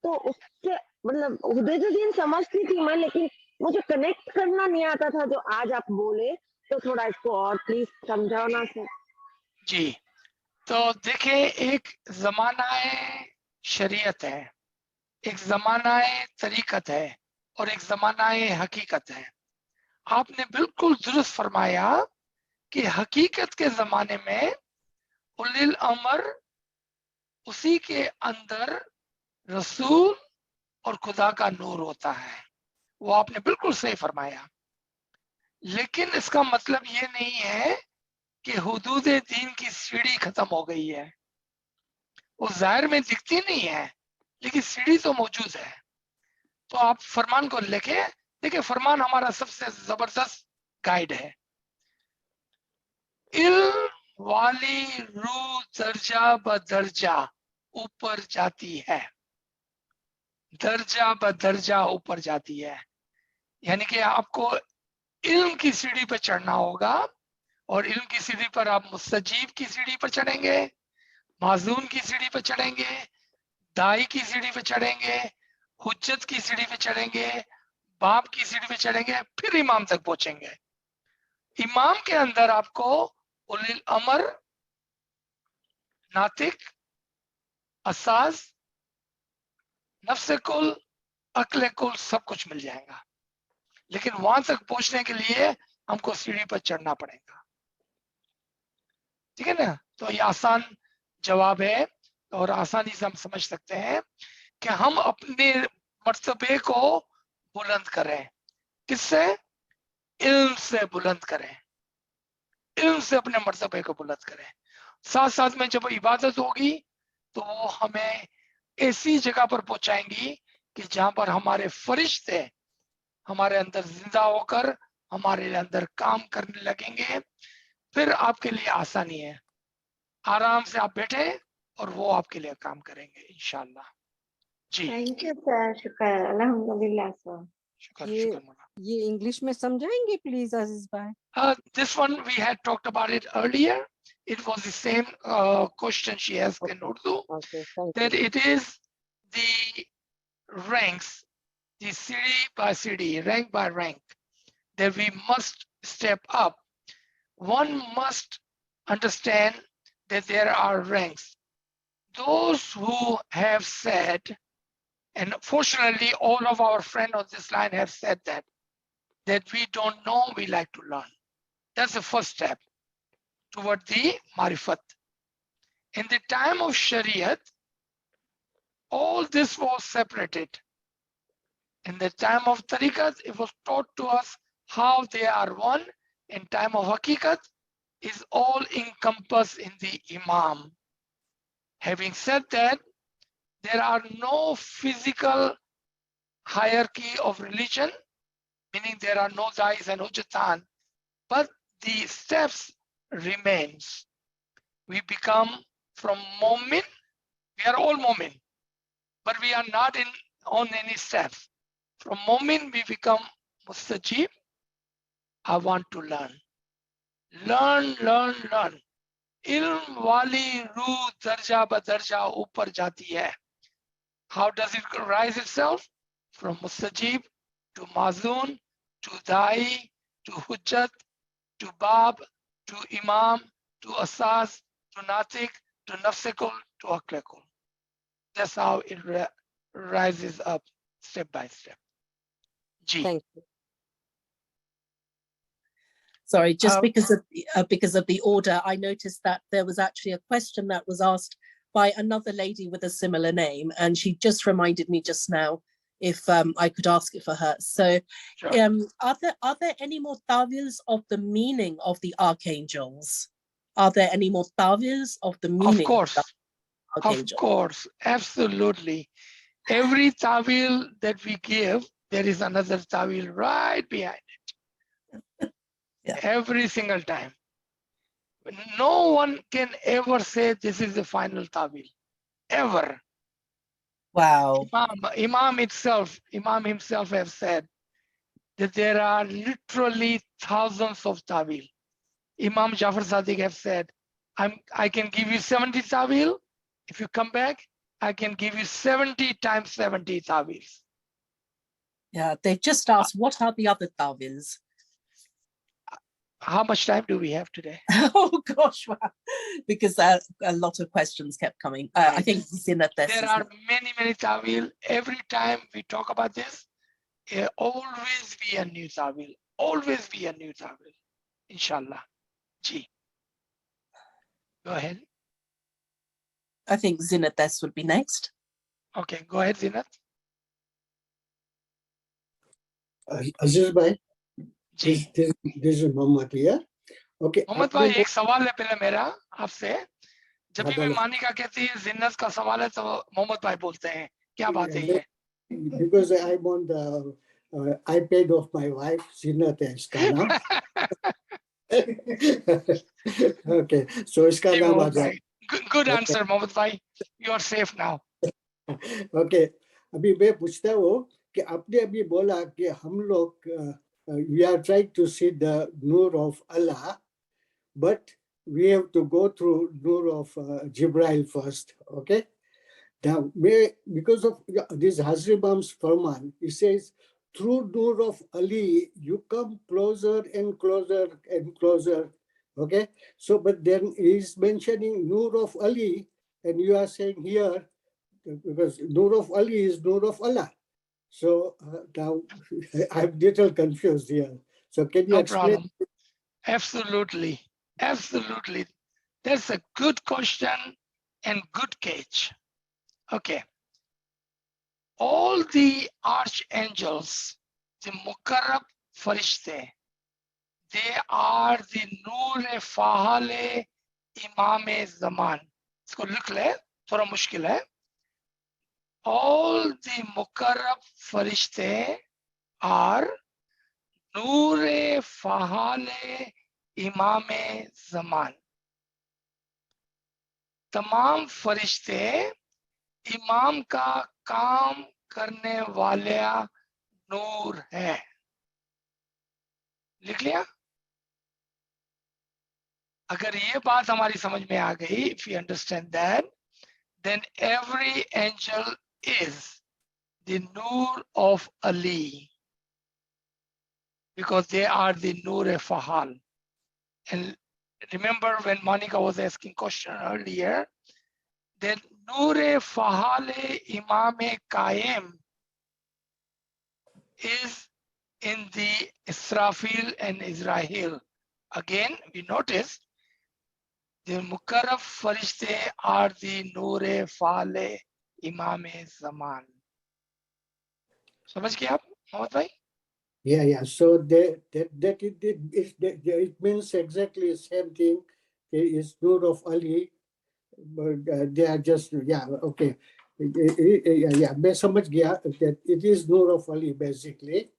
तो उससे मतलब हुदूदुद्दीन समझती थी मैं, लेकिन मुझे कनेक्ट करना नहीं आता था। जो आज आप बोले तो थोड़ा इसको और प्लीज समझाओ ना सर। जी, तो देखिए, एक जमानाए शरीयत है, एक जमानाए तरीकत है और एक जमानाए हकीकत है। आपने बिल्कुल दुरुस्त फरमाया कि हकीकत के जमाने में उलिल अमर, उसी के अंदर रसूल और खुदा का नूर होता है। वो आपने बिल्कुल सही फरमाया। लेकिन इसका मतलब ये नहीं है कि हुदूद दीन की सीढ़ी खत्म हो गई है। वो जाहिर में दिखती नहीं है, लेकिन सीढ़ी तो मौजूद है। तो आप फरमान को लेके देखिए, फरमान हमारा सबसे जबरदस्त गाइड है। इल्म वाली रूह दर्जा ब दर्जा ऊपर जाती है, दर्जा ब दर्जा ऊपर जाती है। यानी कि आपको इल्म की सीढ़ी पर चढ़ना होगा, और इल्म की सीढ़ी पर आप मुस्तजीब की सीढ़ी पर चढ़ेंगे, माजून की सीढ़ी पर चढ़ेंगे, दाई की सीढ़ी पर चढ़ेंगे, हुज्जत की सीढ़ी पर चढ़ेंगे, बाप की सीढ़ी पर चढ़ेंगे, फिर इमाम तक पहुंचेंगे। इमाम के अंदर आपको उलिल अमर, नातिक, असाज, नफ्स कुल, अक्ल कुल सब कुछ मिल जाएगा। लेकिन वहां तक पहुंचने के लिए हमको सीढ़ी पर चढ़ना पड़ेगा। ठीक है ना? तो ये आसान जवाब है। और आसानी से हम समझ सकते हैं कि हम अपने मर्तबे को बुलंद करें। किससे? इल्म से बुलंद करें, इल्म से अपने मर्तबे को बुलंद करें। साथ साथ में जब इबादत होगी तो वो हमें ऐसी जगह पर पहुंचाएंगी कि जहां पर हमारे फरिश्ते हमारे अंदर जिंदा होकर हमारे अंदर काम करने लगेंगे। फिर आपके लिए आसानी है, आराम से आप बैठे और वो आपके लिए काम करेंगे इंशाल्लाह। जी थैंक यू सर, शुक्र अल्हम्दुलिल्लाह सर। शुक्र ये शुक्र मौला। ये इंग्लिश में समझाएंगे प्लीज अजीज भाई? This one we had talked about it earlier. It was the same question she asked in Urdu, Okay, thank that you. it is the ranks, the city by city, rank by rank, that we must step up. One must understand that there are ranks. Those who have said, and fortunately all of our friends on this line have said that we don't know, we like to learn. That's the first step toward the marifat. In the time of Shariat, all this was separated. In the time of Tariqat, it was taught to us how they are one. In time of Hakikat, is all encompassed in the Imam. Having said that, there are no physical hierarchy of religion, meaning there are no Dais and Hujjatan, but the steps remains. We become from Mu'min, we are all Mu'min, but we are not on any steps. From Mu'min we become Mustajib. I want to learn. Learn, learn, learn. Ilm wali ruh darja ba darja upar jati hai. How does it rise itself? From Mustajib to Mazun, to Dai, to Hujjat, to Bab, to Imam, to Asaz, to Natik, to Nafsekul, to Aklekul. That's how it rises up step by step. Ji. Thank you. Sorry, just because of the order, I noticed that there was actually a question that was asked by another lady with a similar name, and she just reminded me just now if I could ask it for her. So, Sure. are there any more tawils of the meaning of the archangels? Are there any more tawils of the meaning? Of course, of course, absolutely. Every tawil that we give, there is another tawil right behind it. Yeah. Every single time. No one can ever say this is the final tawil, ever. Wow. Imam himself have said that there are literally thousands of tawil. Imam Jafar Sadiq have said, I can give you 70 tawil. If you come back, I can give you 70 times 70 tawils. Yeah, they've just asked, what are the other tawils? How much time do we have today? Oh gosh, wow. Because a lot of questions kept coming. I think there are many tawil. Every time we talk about this, always be a new tawil. Always be a new tawil. Inshallah. Ji. Go ahead. I think Zinat would be next. Okay, go ahead, Zinat. Aziz bhai, this is Mohammed here. Okay. Mohammad भाई एक सवाल है पहले मेरा आपसे। जब भी मैं मानिका कहती है जिन्नत का सवाल है तो मोहम्मद भाई बोलते हैं, क्या बात है ये? Because I'm on the iPad of my wife, Zinnat and Khana. Okay, so इसका नाम आ जाए. Good answer, मोहम्मद भाई. You are safe now. Okay, अभी मैं पूछता हूँ कि आपने अभी बोला कि हम लोग we are trying to see the nur of Allah, but we have to go through nur of Jibril first. Okay. Now, because of this Hazrat Imam's Farman, he says, through nur of Ali, you come closer and closer and closer. Okay. So, but then he's mentioning nur of Ali, and you are saying here, because nur of Ali is nur of Allah. So now I'm a little confused here. So can you explain? Problem. Absolutely. Absolutely. That's a good question and good cage. Okay. All the archangels, the Mukarrab Farishte, they are the Noor Fahale Imam Zaman. इसको लिख ले, थोड़ा मुश्किल है. All the Mukarrab Farishte are Noor Fahale Imam Zaman. तमाम फरिश्ते इमाम का काम करने वाला नूर है. लिख लिया? अगर ये बात हमारी समझ में आ गई, if we understand that, then every angel is the Noor of Ali, because they are the Noor Fahal. And remember when Monica was asking question earlier, that Noor Fahale Imam Qaim is in the Israfil and Israel. Again, we noticed the Mukarrab Farishte are the Noor Fahale Imam Zaman. समझ गए आप मोहम्मद भाई? Yeah. So it means exactly the same thing. It's Noor of Ali, but they are just, yeah, okay. Yeah, मैं समझ गया that it is Noor of Ali basically,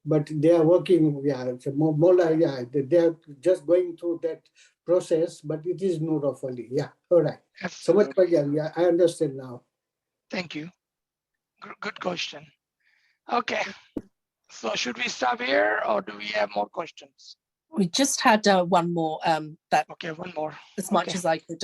but they are working, yeah, Mola, yeah, they are just going through that process, but it is Noor of Ali. Yeah, all right. समझ पा गया, yeah, I understand now. Thank you. Good question. Okay. So should we stop here or do we have more questions? We just had one more that Okay, one more. as much as I could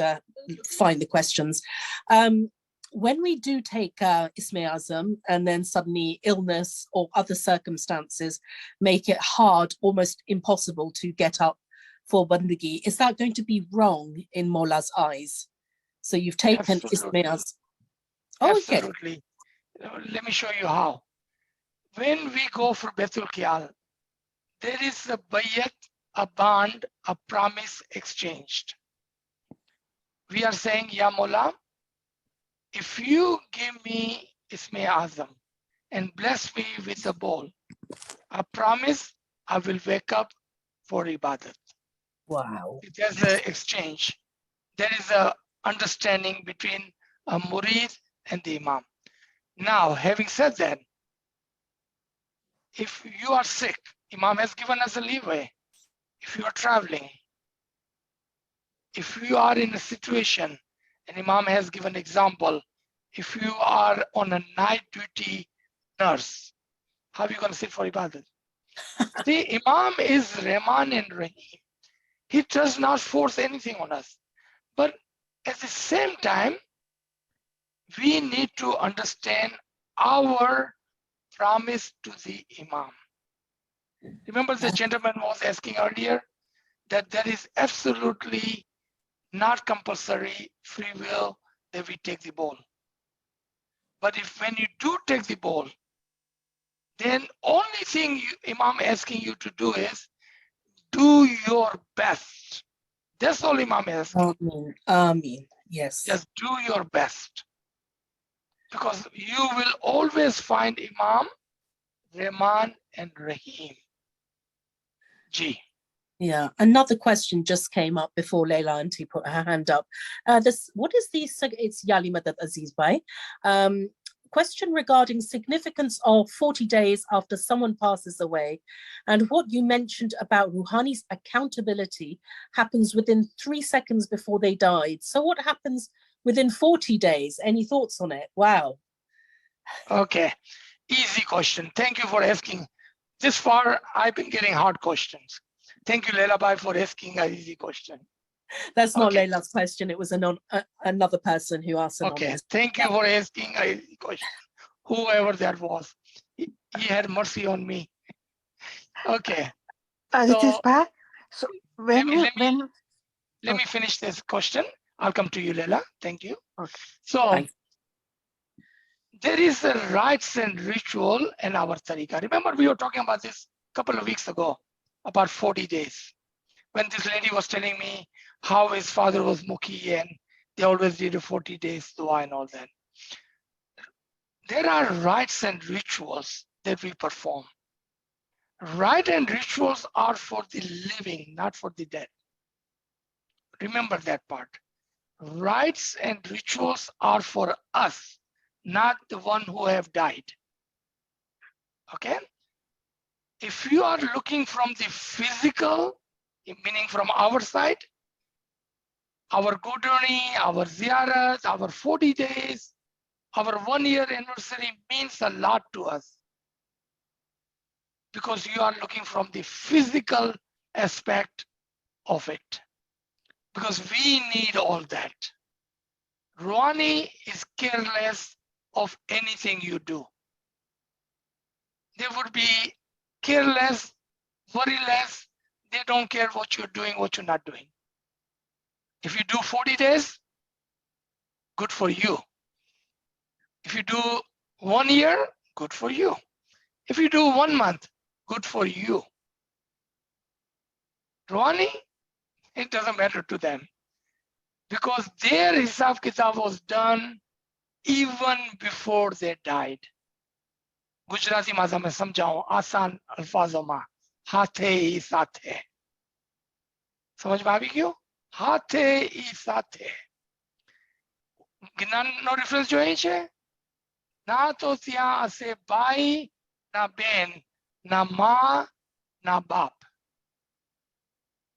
find the questions. When we do take Isme Azam and then suddenly illness or other circumstances make it hard, almost impossible to get up for Bandagi, is that going to be wrong in Mola's eyes? So you've taken Isme Azam. Oh, absolutely. Okay. Let me show you how. When we go for Baitul Qiyal, there is a bayat, a bond, a promise exchanged. We are saying, Ya Mola, if you give me Isme Azam and bless me with the bowl, I promise I will wake up for Ibadat. Wow. There's an exchange. There is a understanding between a murid and the Imam. Now, having said that, if you are sick, Imam has given us a leeway. If you are traveling, if you are in a situation, and Imam has given example, if you are on a night duty nurse, how are you going to sit for Ibadat? The Imam is Rahman and Rahim. He does not force anything on us. But at the same time, we need to understand our promise to the Imam. Remember the gentleman was asking earlier that there is absolutely not compulsory free will that we take the bowl. But if when you do take the bowl, then only thing Imam asking you to do is do your best. That's all Imam is asking. Ameen. Yes. Just do your best. Because you will always find Imam, Rahman and Rahim. G. Yeah, another question just came up before Leila Auntie put her hand up. What is the, it's Yali Madad Aziz Bhai. Question regarding significance of 40 days after someone passes away, and what you mentioned about Rouhani's accountability happens within 3 seconds before they died. So what happens within 40 days? Any thoughts on it? Wow. Okay, easy question. Thank you for asking. This far, I've been getting hard questions. Thank you, Leila Bhai, for asking an easy question. That's not Leila's question. It was another person who asked. Okay, thank you for asking an easy question. Whoever that was, he had mercy on me. Okay. So let me finish this question. I'll come to you, Leila. Thank you. Okay. So there is a rites and ritual in our tariqah. Remember, we were talking about this a couple of weeks ago, about 40 days. When this lady was telling me how his father was Mukhi and They always did a 40 days dua and all that. There are rites and rituals that we perform. Rites and rituals are for the living, not for the dead. Remember that part. Rites and rituals are for us, not the one who have died. Okay? If you are looking from the physical, meaning from our side, our Gudurni, our Ziyarat, our 40 days, our 1 year anniversary means a lot to us. Because you are looking from the physical aspect of it. Because we need all that. Rouhani is careless of anything you do. They would be careless, worryless. They don't care what you're doing, what you're not doing. If you do 40 days, good for you. If you do 1 year, good for you. If you do 1 month, good for you. Rouhani, it doesn't matter to them. Because their Hisab Kitab was done even before they died. Gujarati भाषा में समझाऊं आसान अल्फाजों में हाथे ही साथे समझ में આવી ગયું હાથે ઈ સાથે જ્ઞાનનો રેફરન્સ જોઈએ છે ના તો ત્યાં હશે ભાઈ ના બેન ના માં ના બાપ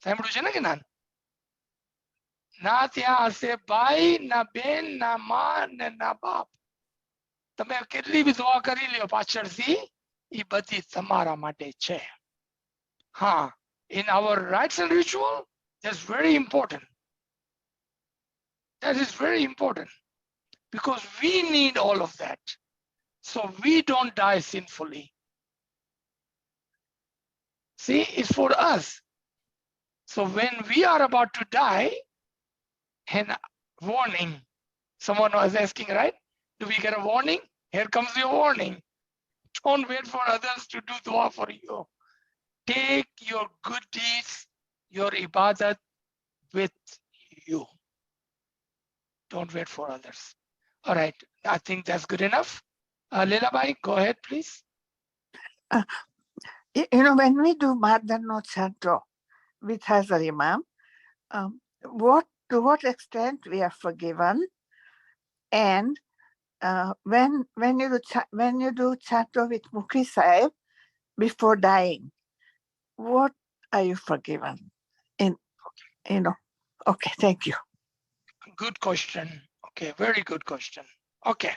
સાંભળ્યું છે ને જ્ઞાન ના ત્યાં હશે ભાઈ ના બેન ના માં ને ના બાપ તમે કેટલી બી દુઆ કરી લ્યો પાછળથી એ બધી તમારા માટે છે હા in our rites and ritual that's very important. That is very important because we need all of that so we don't die sinfully. See, it's for us. So when we are about to die, and warning, someone was asking, right? Do we get a warning? Here comes your warning. Don't wait for others to do dua for you. Take your good deeds, your ibadat with you. Don't wait for others. All right, I think that's good enough. Leela Bhai, go ahead, please. You know, when we do Madano Chanto with Hazar Imam, to what extent we are forgiven, and when you do Chanto with Mukhi Sahib before dying, what are you forgiven? Okay, thank you. Good question. Okay, very good question. Okay.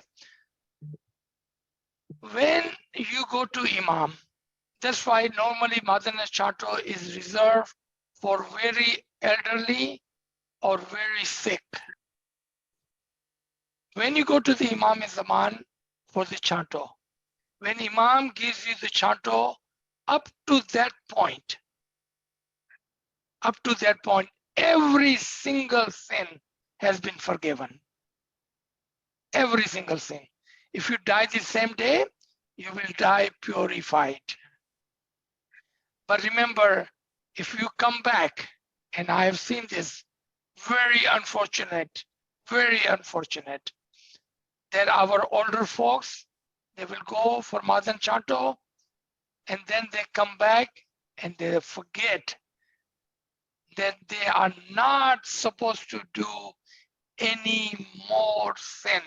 When you go to Imam, that's why normally Madana Chanto is reserved for very elderly or very sick. When you go to the Imam Zaman for the Chanto, when Imam gives you the Chanto, up to that point, every single sin has been forgiven. Every single sin. If you die the same day, you will die purified. But remember, if you come back, and I have seen this, very unfortunate, that our older folks, they will go for Madan Chanto, and then they come back and they forget that they are not supposed to do any more sin.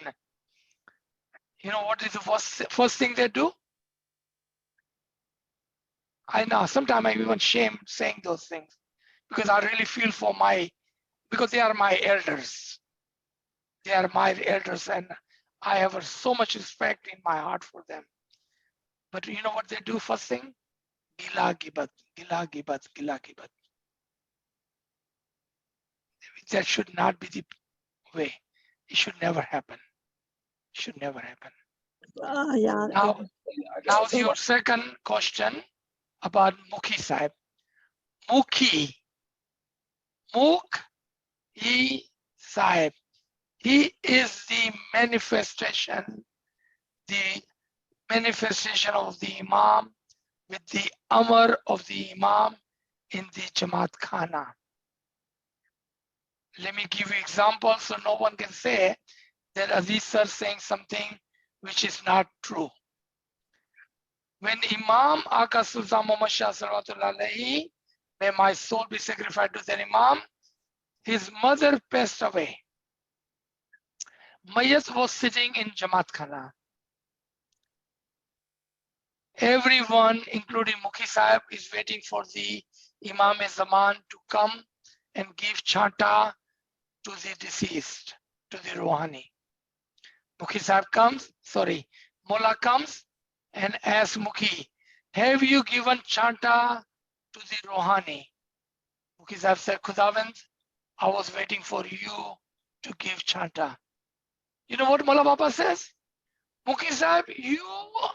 You know what is the first thing they do? I know, sometimes I'm even ashamed saying those things because I really feel for because they are my elders. They are my elders and I have so much respect in my heart for them. But you know what they do first thing? Gila gibat, gila gibat, gila gibat. That should not be the way. It should never happen. It should never happen. Now your second question about Mukhi Sahib. Mukhi Sahib. He is the manifestation of the Imam with the Amr of the Imam in the Jamat Khana. Let me give you examples so no one can say that Aziz sir saying something which is not true. When Imam Aka Sultan Muhammad Shah Salawatullah Alaihi, may my soul be sacrificed to that Imam, his mother passed away. Mayat was sitting in Jamat Khana. Everyone, including Mukhi Sahib, is waiting for the Imam-e-Zaman to come and give chanta to the deceased, to the Rouhani. Mukhi Sahib comes, Mullah comes and asks Mukhi, have you given chanta to the Rouhani? Mukhi Sahib said, Khudawand, I was waiting for you to give chanta. You know what Mullah Baba says? Mukhi Sahib, you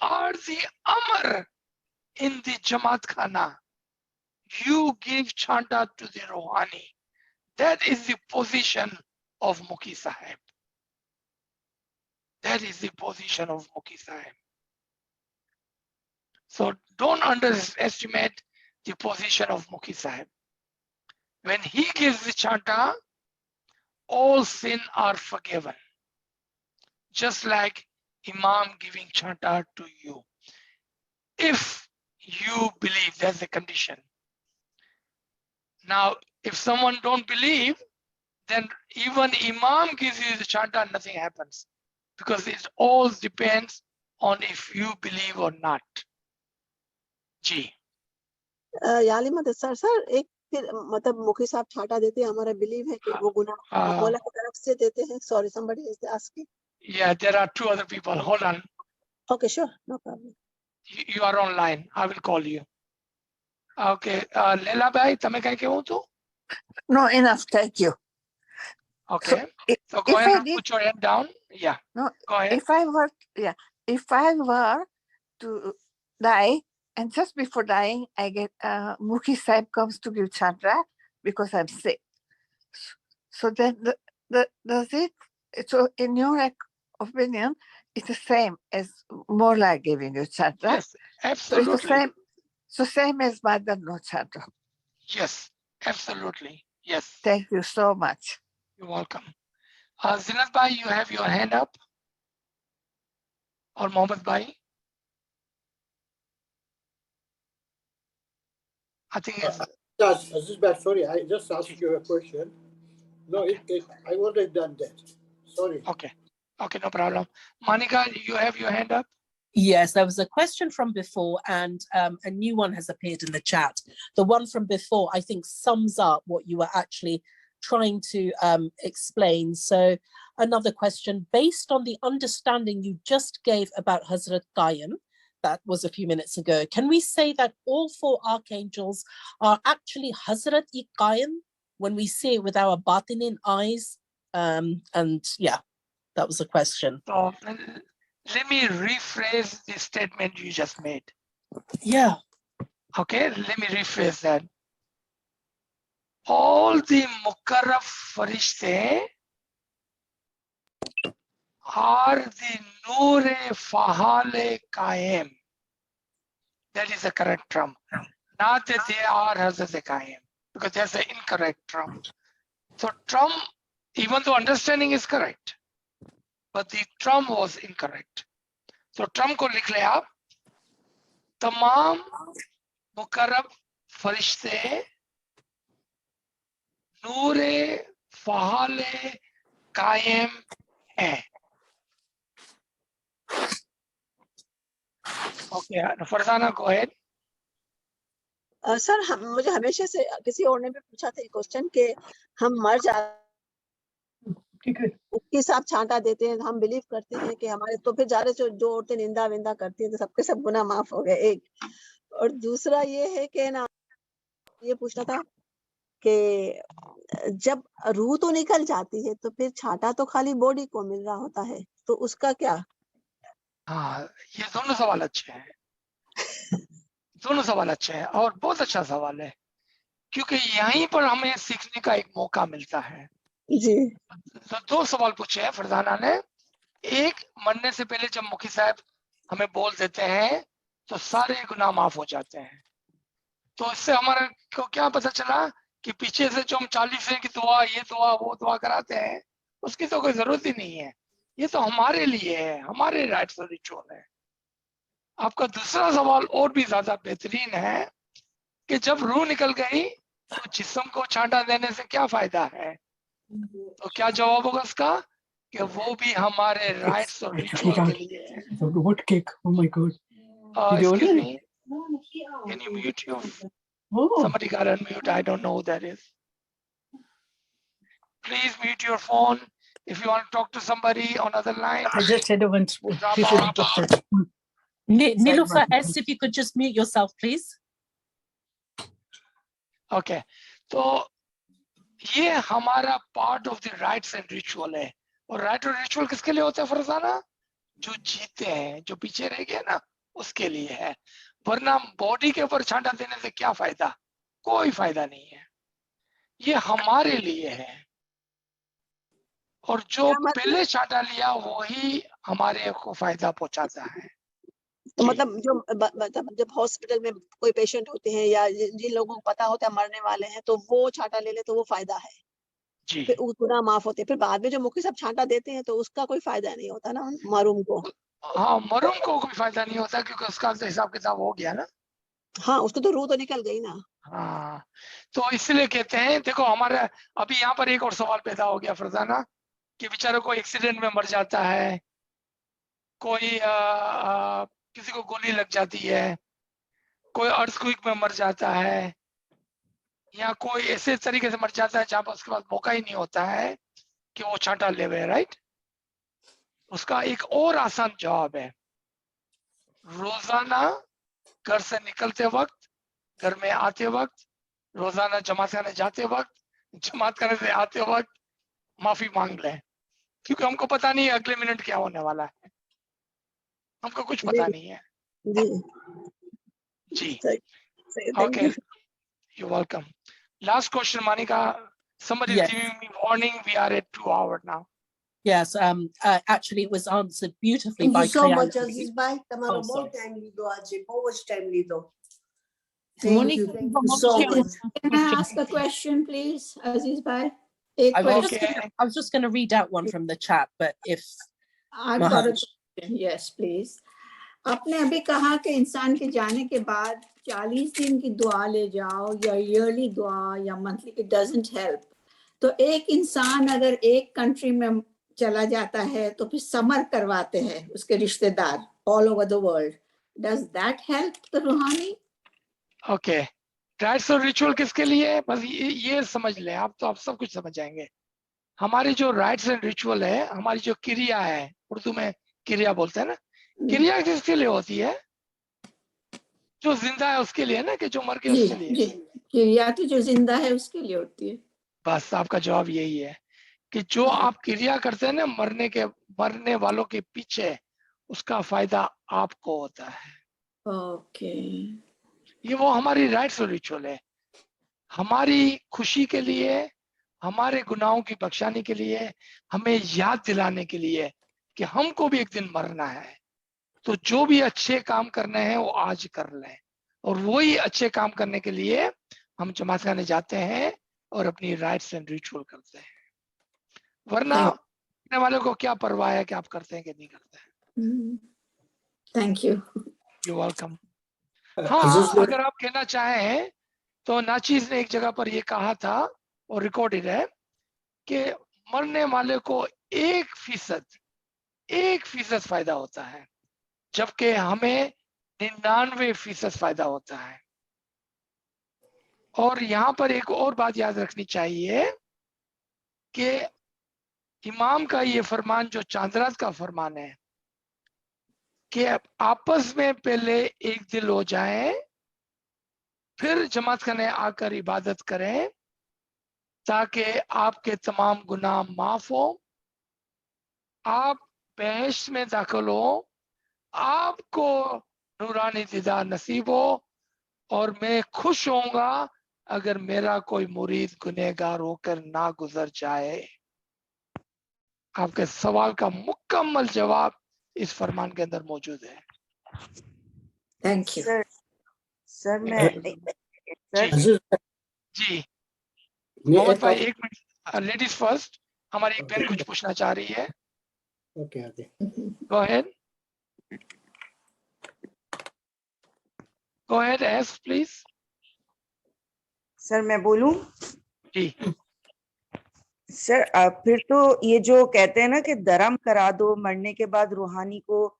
are the Amar in the Jamat Khana. You give chanta to the Rouhani. That is the position of Mukhi Sahib. That is the position of Mukhi Sahib. So don't underestimate the position of Mukhi Sahib. When he gives the chanta, all sin are forgiven. Just like Imam giving chanta to you. If you believe, that's the condition. Now, if someone don't believe, then even Imam gives you the chanta, nothing happens. Because it all depends on if you believe or not. जी याली मत sir एक फिर मतलब मुखी साहब छाटा देते हैं, हमारा believe है कि वो गुनाह मौला की तरफ से देते हैं. Sorry, somebody is asking. Yeah, there are two other people. Hold on. Okay, sure, no problem. You are online. I will call you. Okay, Leila bhai, tame kahin ke ho tu? No, enough. Thank you. Okay. So go if ahead I and did, put your head down. Yeah. no, Go ahead. if I were to die, and just before dying, I get Mukhi Sahib comes to give chanta because I'm sick. So then does it? So in your opinion, it's the same as Mola giving you chanta. Yes, absolutely. So it's the same. So same as Mother no chanta. Yes, absolutely. Yes. Thank you so much. You're welcome. Zinat bhai, you have your hand up. Or Mohammed bhai. I think it's... Aziz bhai, sorry, I just asked you a question. No, okay. I already done that. Sorry. Okay. Okay, no problem. Monica, you have your hand up? Yes, there was a question from before and a new one has appeared in the chat. The one from before, I think, sums up what you were actually trying to explain. So another question, based on the understanding you just gave about Hazrat Qayyum, that was a few minutes ago, can we say that all four archangels are actually Hazrat-i Qayyum when we see it with our batinin eyes? And yeah, that was a question. So let me rephrase the statement you just made. Yeah. Okay, let me rephrase that. All the Mukarraf Farishte are the Noor-e Fahal-e Qayyum. That is the correct term. Not that they are Hazrat Qayyum, because that's the incorrect term. So term, even though understanding is correct, but the term was incorrect. So term को लिख ले आप. तमाम मुकर्रब फरिश्ते नूरे फ़हाले कायम हैं. Okay, Farzana, go ahead. Sir मुझे हमेशा से किसी और ने भी पूछा था क्वेश्चन कि हम मर जाते उसके साथ छांटा देते हैं, हम बिलीव करते हैं कि हमारे, तो फिर जा रहे जो औरतें निंदा विंदा करती हैं तो सबके सब गुनाह माफ हो गए. एक और दूसरा ये है कि ना, ये पूछना था कि जब रूह तो निकल जाती है तो फिर छांटा तो खाली बॉडी को मिल रहा होता है, तो उसका क्या? हाँ, ये दोनों सवाल अच्छे हैं. दोनों सवाल अच्छे हैं और बहुत अच्छा सवाल है, क्योंकि यहीं पर हमें सीखने का एक मौका मिलता है. जी. तो दो सवाल पूछे हैं फरजाना ने. एक, मरने से पहले जब मुखी साहब हमें बोल देते हैं तो सारे गुनाह माफ हो जाते हैं. तो इससे हमारे को क्या पता चला कि पीछे से जो हम 40 की दुआ, ये दुआ, वो दुआ कराते हैं, उसकी तो कोई जरूरत ही नहीं है। ये तो हमारे लिए है, हमारे राइट्स और रिचुअल है। आपका दूसरा सवाल और भी ज्यादा बेहतरीन है कि जब रूह निकल गई तो जिस्म को छांटा देने से क्या फायदा है? तो क्या जवाब होगा उसका? कि वो भी हमारे राइट्स और रिचुअल के लिए है। What cake? Oh my God. Excuse me, can you mute your? Somebody got unmute. I don't know who that is. Please mute your phone if you want to talk to somebody on other line. I just said once. People interrupted. Nilofer S, if you could just mute yourself, please. Okay, तो ये हमारा part of the rights and ritual है। और right और ritual किसके लिए होता है फरजाना? जो जीते हैं, जो पीछे रह गए ना, उसके लिए है। वरना बॉडी के ऊपर छांटा देने से क्या फायदा? कोई फायदा नहीं है। ये हमारे लिए है, और जो पहले छांटा लिया वही हमारे को फायदा पहुंचाता है। तो मतलब जब हॉस्पिटल में कोई पेशेंट होते हैं या जिन लोगों को पता होता है मरने वाले हैं, तो वो छांटा ले ले तो वो फायदा है जी। फिर गुनाह माफ होते हैं। फिर बाद में जो मुफ्ती साहब छांटा देते हैं तो उसका कोई फायदा नहीं होता ना मरूम को। हाँ, मरूम को कोई फायदा नहीं होता क्योंकि उसका तो हिसाब किताब हो गया ना। हाँ, उसको तो रूह तो निकल गई ना। हाँ, तो इसलिए कहते हैं, देखो हमारा अभी यहाँ पर एक और सवाल पैदा हो गया फरजाना, कि बेचारों को एक्सीडेंट में मर जाता है, कोई किसी को गोली लग जाती है, कोई अर्थक्वेक में मर जाता है, या कोई ऐसे तरीके से मर जाता है जहाँ पर उसके बाद मौका ही नहीं होता है कि वो छांटा ले हुए, राइट? उसका एक और आसान जवाब है, रोजाना घर से निकलते वक्त, घर में आते वक्त, रोजाना जमात खाने जाते वक्त, जमात खाने से आते वक्त माफी मांग लें, क्योंकि हमको पता नहीं है अगले मिनट क्या होने वाला है, हमको कुछ पता नहीं है। जी, okay, you welcome. Last question Monika, somebody is giving me warning, we are at 2 hours now. Yes, actually it was answered beautifully Thank by you so Khana. much, Aziz bhai. Tamaro bahut time lido aaj, bahut time lido. Thank you so much. Can I ask a question, please, Aziz bhai? I was just going to read out one from the chat, but if I've got a question. Yes, please. आपने अभी कहा कि इंसान के जाने के बाद 40 दिन की दुआ ले जाओ या ईयरली दुआ या मंथली, इट डजंट हेल्प। तो एक इंसान अगर एक कंट्री में चला जाता है तो फिर समर करवाते हैं उसके रिश्तेदार all over the world, does that help the रूहानी? ओके, राइट्स और रिचुअल किसके लिए है? बस ये समझ लें आप, तो आप सब कुछ समझ जाएंगे। हमारी जो राइट्स एंड रिचुअल है, हमारी जो क्रिया है, उर्दू में क्रिया बोलते हैं ना, क्रिया किसके लिए होती है? जो जिंदा है उसके लिए ना, कि जो मर गया उसके लिए? क्रिया तो जो जिंदा है उसके लिए होती है। बस आपका जवाब यही है कि जो आप क्रिया करते हैं ना मरने वालों के पीछे, उसका फायदा आपको होता है। ओके, ये वो हमारी राइट्स और रिचुअल है, हमारी खुशी के लिए, हमारे गुनाहों की बख्शाने के लिए, हमें याद दिलाने के लिए कि हमको भी एक दिन मरना है। तो जो भी अच्छे काम करने हैं वो आज कर लें, और वही अच्छे काम करने के लिए हम जमात खाने जाते हैं और अपनी राइट्स एंड रिचुअल करते हैं। वरना करने वाले को क्या परवाह है कि आप करते हैं कि नहीं करते हैं। Thank you, you welcome. हाँ, अगर आप कहना चाहें तो नाचीज ने एक जगह पर ये कहा था और रिकॉर्डेड है कि मरने वाले को 1% फायदा होता है, जबकि हमें 99% फायदा होता है। और यहाँ पर एक और बात याद रखनी चाहिए कि इमाम का ये फरमान जो चांदरात का फरमान है कि आपस में पहले एक दिल हो जाएं, फिर जमात खाने आकर इबादत करें, ताकि आपके तमाम गुनाह माफ हो, आप बहश्त में दाखिल हो, आपको नूरानी दीदार नसीब हो, और मैं खुश होऊंगा अगर मेरा कोई मुरीद गुनहगार होकर ना गुजर जाए। आपके सवाल का मुकम्मल जवाब इस फरमान के अंदर मौजूद है। थैंक यू सर मैं जी मोहम्मद भाई एक मिनट, लेडीज फर्स्ट. हमारी एक बहन कुछ पूछना चाह रही है. Okay, okay. Go ahead. Go ahead, ask please. Sir मैं बोलूं? जी. सर फिर तो ये जो कहते हैं ना कि धर्म करा दो, मरने के बाद रूहानी को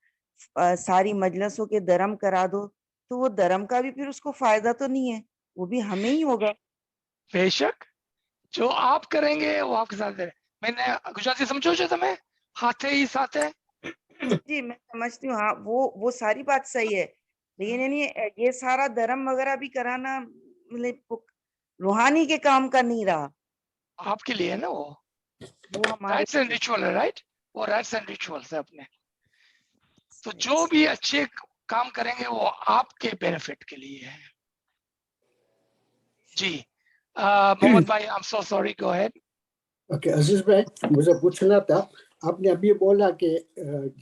सारी मजलिसों के धर्म करा दो, तो वो धर्म का भी फिर उसको फायदा तो नहीं है, वो भी हमें ही होगा. बेशक जो आप करेंगे वो आपके साथ है. मैंने गुजराती समझो जो तुम्हें हाथे ही साथ है. जी मैं समझती हूँ, हाँ वो सारी बात सही है, लेकिन यानी ये सारा धर्म वगैरह भी कराना मतलब रूहानी के काम का नहीं रहा. आपके लिए है ना वो हमारे राइट्स एंड रिचुअल है. राइट, वो राइट्स एंड रिचुअल्स है अपने. तो जो भी अच्छे काम करेंगे वो आपके बेनिफिट के लिए है. जी. मोहम्मद भाई, I am so sorry, go ahead. Okay Aziz भाई, मुझे पूछना था, आपने अभी बोला कि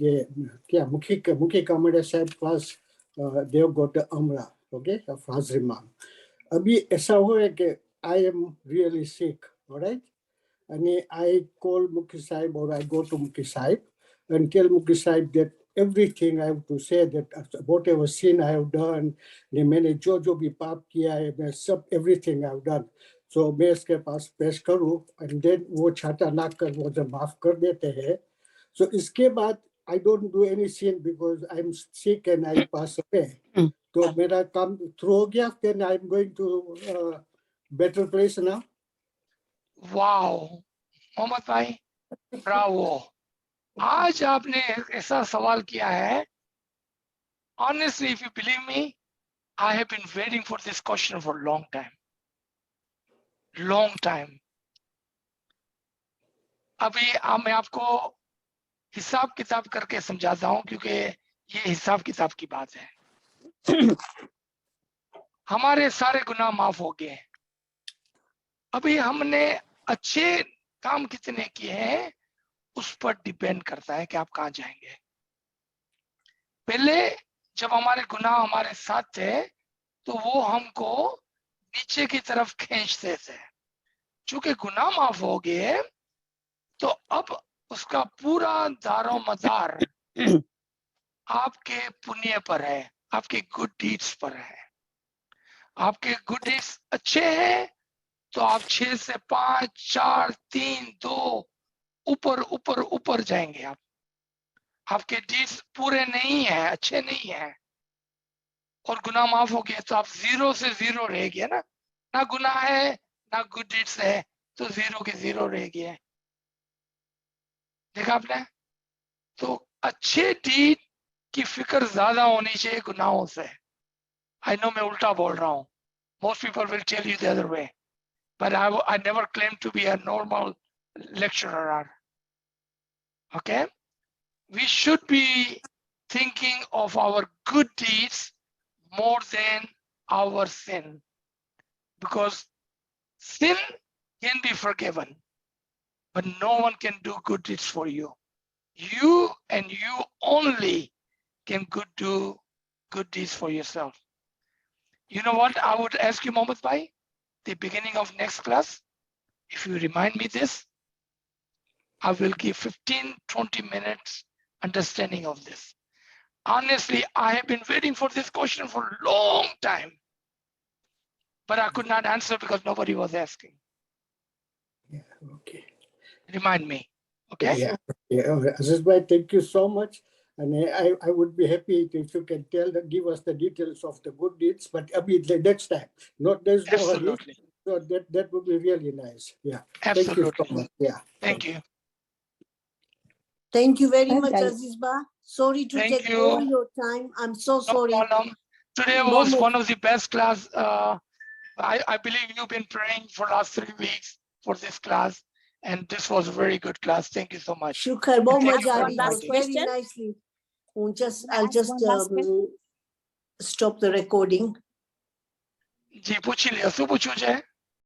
ये क्या मुखी कामड़े साहब पास देव गोट अमरा, ओके, फाजर इमाम. अभी ऐसा हुआ है कि I am really sick, alright, and I call Muki Sahib or I go to Muki Sahib and tell Muki Sahib that everything I have to say, that whatever sin I have done, मैंने जो भी पाप किया है, मैं सब everything I have done. So मैं इसके पास पेश करूँ and then वो छाता नाक कर वो जब माफ कर देते हैं. So इसके बाद I don't do any sin because I'm sick and I pass away. तो मेरा काम through हो गया, then I'm going to better place now. Wow Mohammed भाई, ब्रावो. आज आपने ऐसा सवाल किया है. Honestly, if you believe me, I have been waiting for this question for a long time. Long time. अभी मैं आपको हिसाब किताब करके समझाता हूं, क्योंकि ये हिसाब किताब की बात है. हमारे सारे गुनाह माफ हो गए. अभी हमने अच्छे काम कितने किए हैं उस पर डिपेंड करता है कि आप कहाँ जाएंगे. पहले जब हमारे गुनाह हमारे साथ थे तो वो हमको नीचे की तरफ खींचते थे. चूंकि गुनाह माफ हो गए तो अब उसका पूरा दारो मदार आपके पुण्य पर है, आपके गुड डीड्स पर है. आपके गुड डीड्स अच्छे हैं तो आप 6 से 5, 4, 3, 2 ऊपर ऊपर ऊपर जाएंगे. आप आपके डीड्स पूरे नहीं है, अच्छे नहीं है और गुनाह माफ हो गया तो आप 0 से 0 रह गए ना. ना गुनाह है ना गुड डीड्स है, तो 0 के 0 रह गए. देखा आपने? तो अच्छे डीड की फिक्र ज्यादा होनी चाहिए गुनाहों से. आई नो मैं उल्टा बोल रहा हूँ. Most people will tell you the other way, but I never claim to be a normal lecturer. Okay, we should be thinking of our good deeds more than our sin, because sin can be forgiven, but no one can do good deeds for you. You and you only can do good deeds for yourself. You know what I would ask you, Mohammed Bhai, the beginning of next class, if you remind me this, I will give 15-20 minutes understanding of this. Honestly, I have been waiting for this question for a long time, but I could not answer because nobody was asking. Yeah, okay. Remind me, okay? Yeah. Aziz bhai, thank you so much. And I would be happy if you can give us the details of the good deeds, but the next time. There's no hurry. So that would be really nice. Yeah. Absolutely. Thank you so much. Yeah. Thank you. Thank you very much, Aziz Ba. Sorry to Thank take you. all your time. I'm so sorry. No problem. Today was one of the best class. I believe you've been praying for the last 3 weeks for this class, and this was a very good class. Thank you so much. Shukar, And thank much you for Adi, was everybody. very nicely. I'll just stop the recording. जी पूछिए, सो पूछो जाए.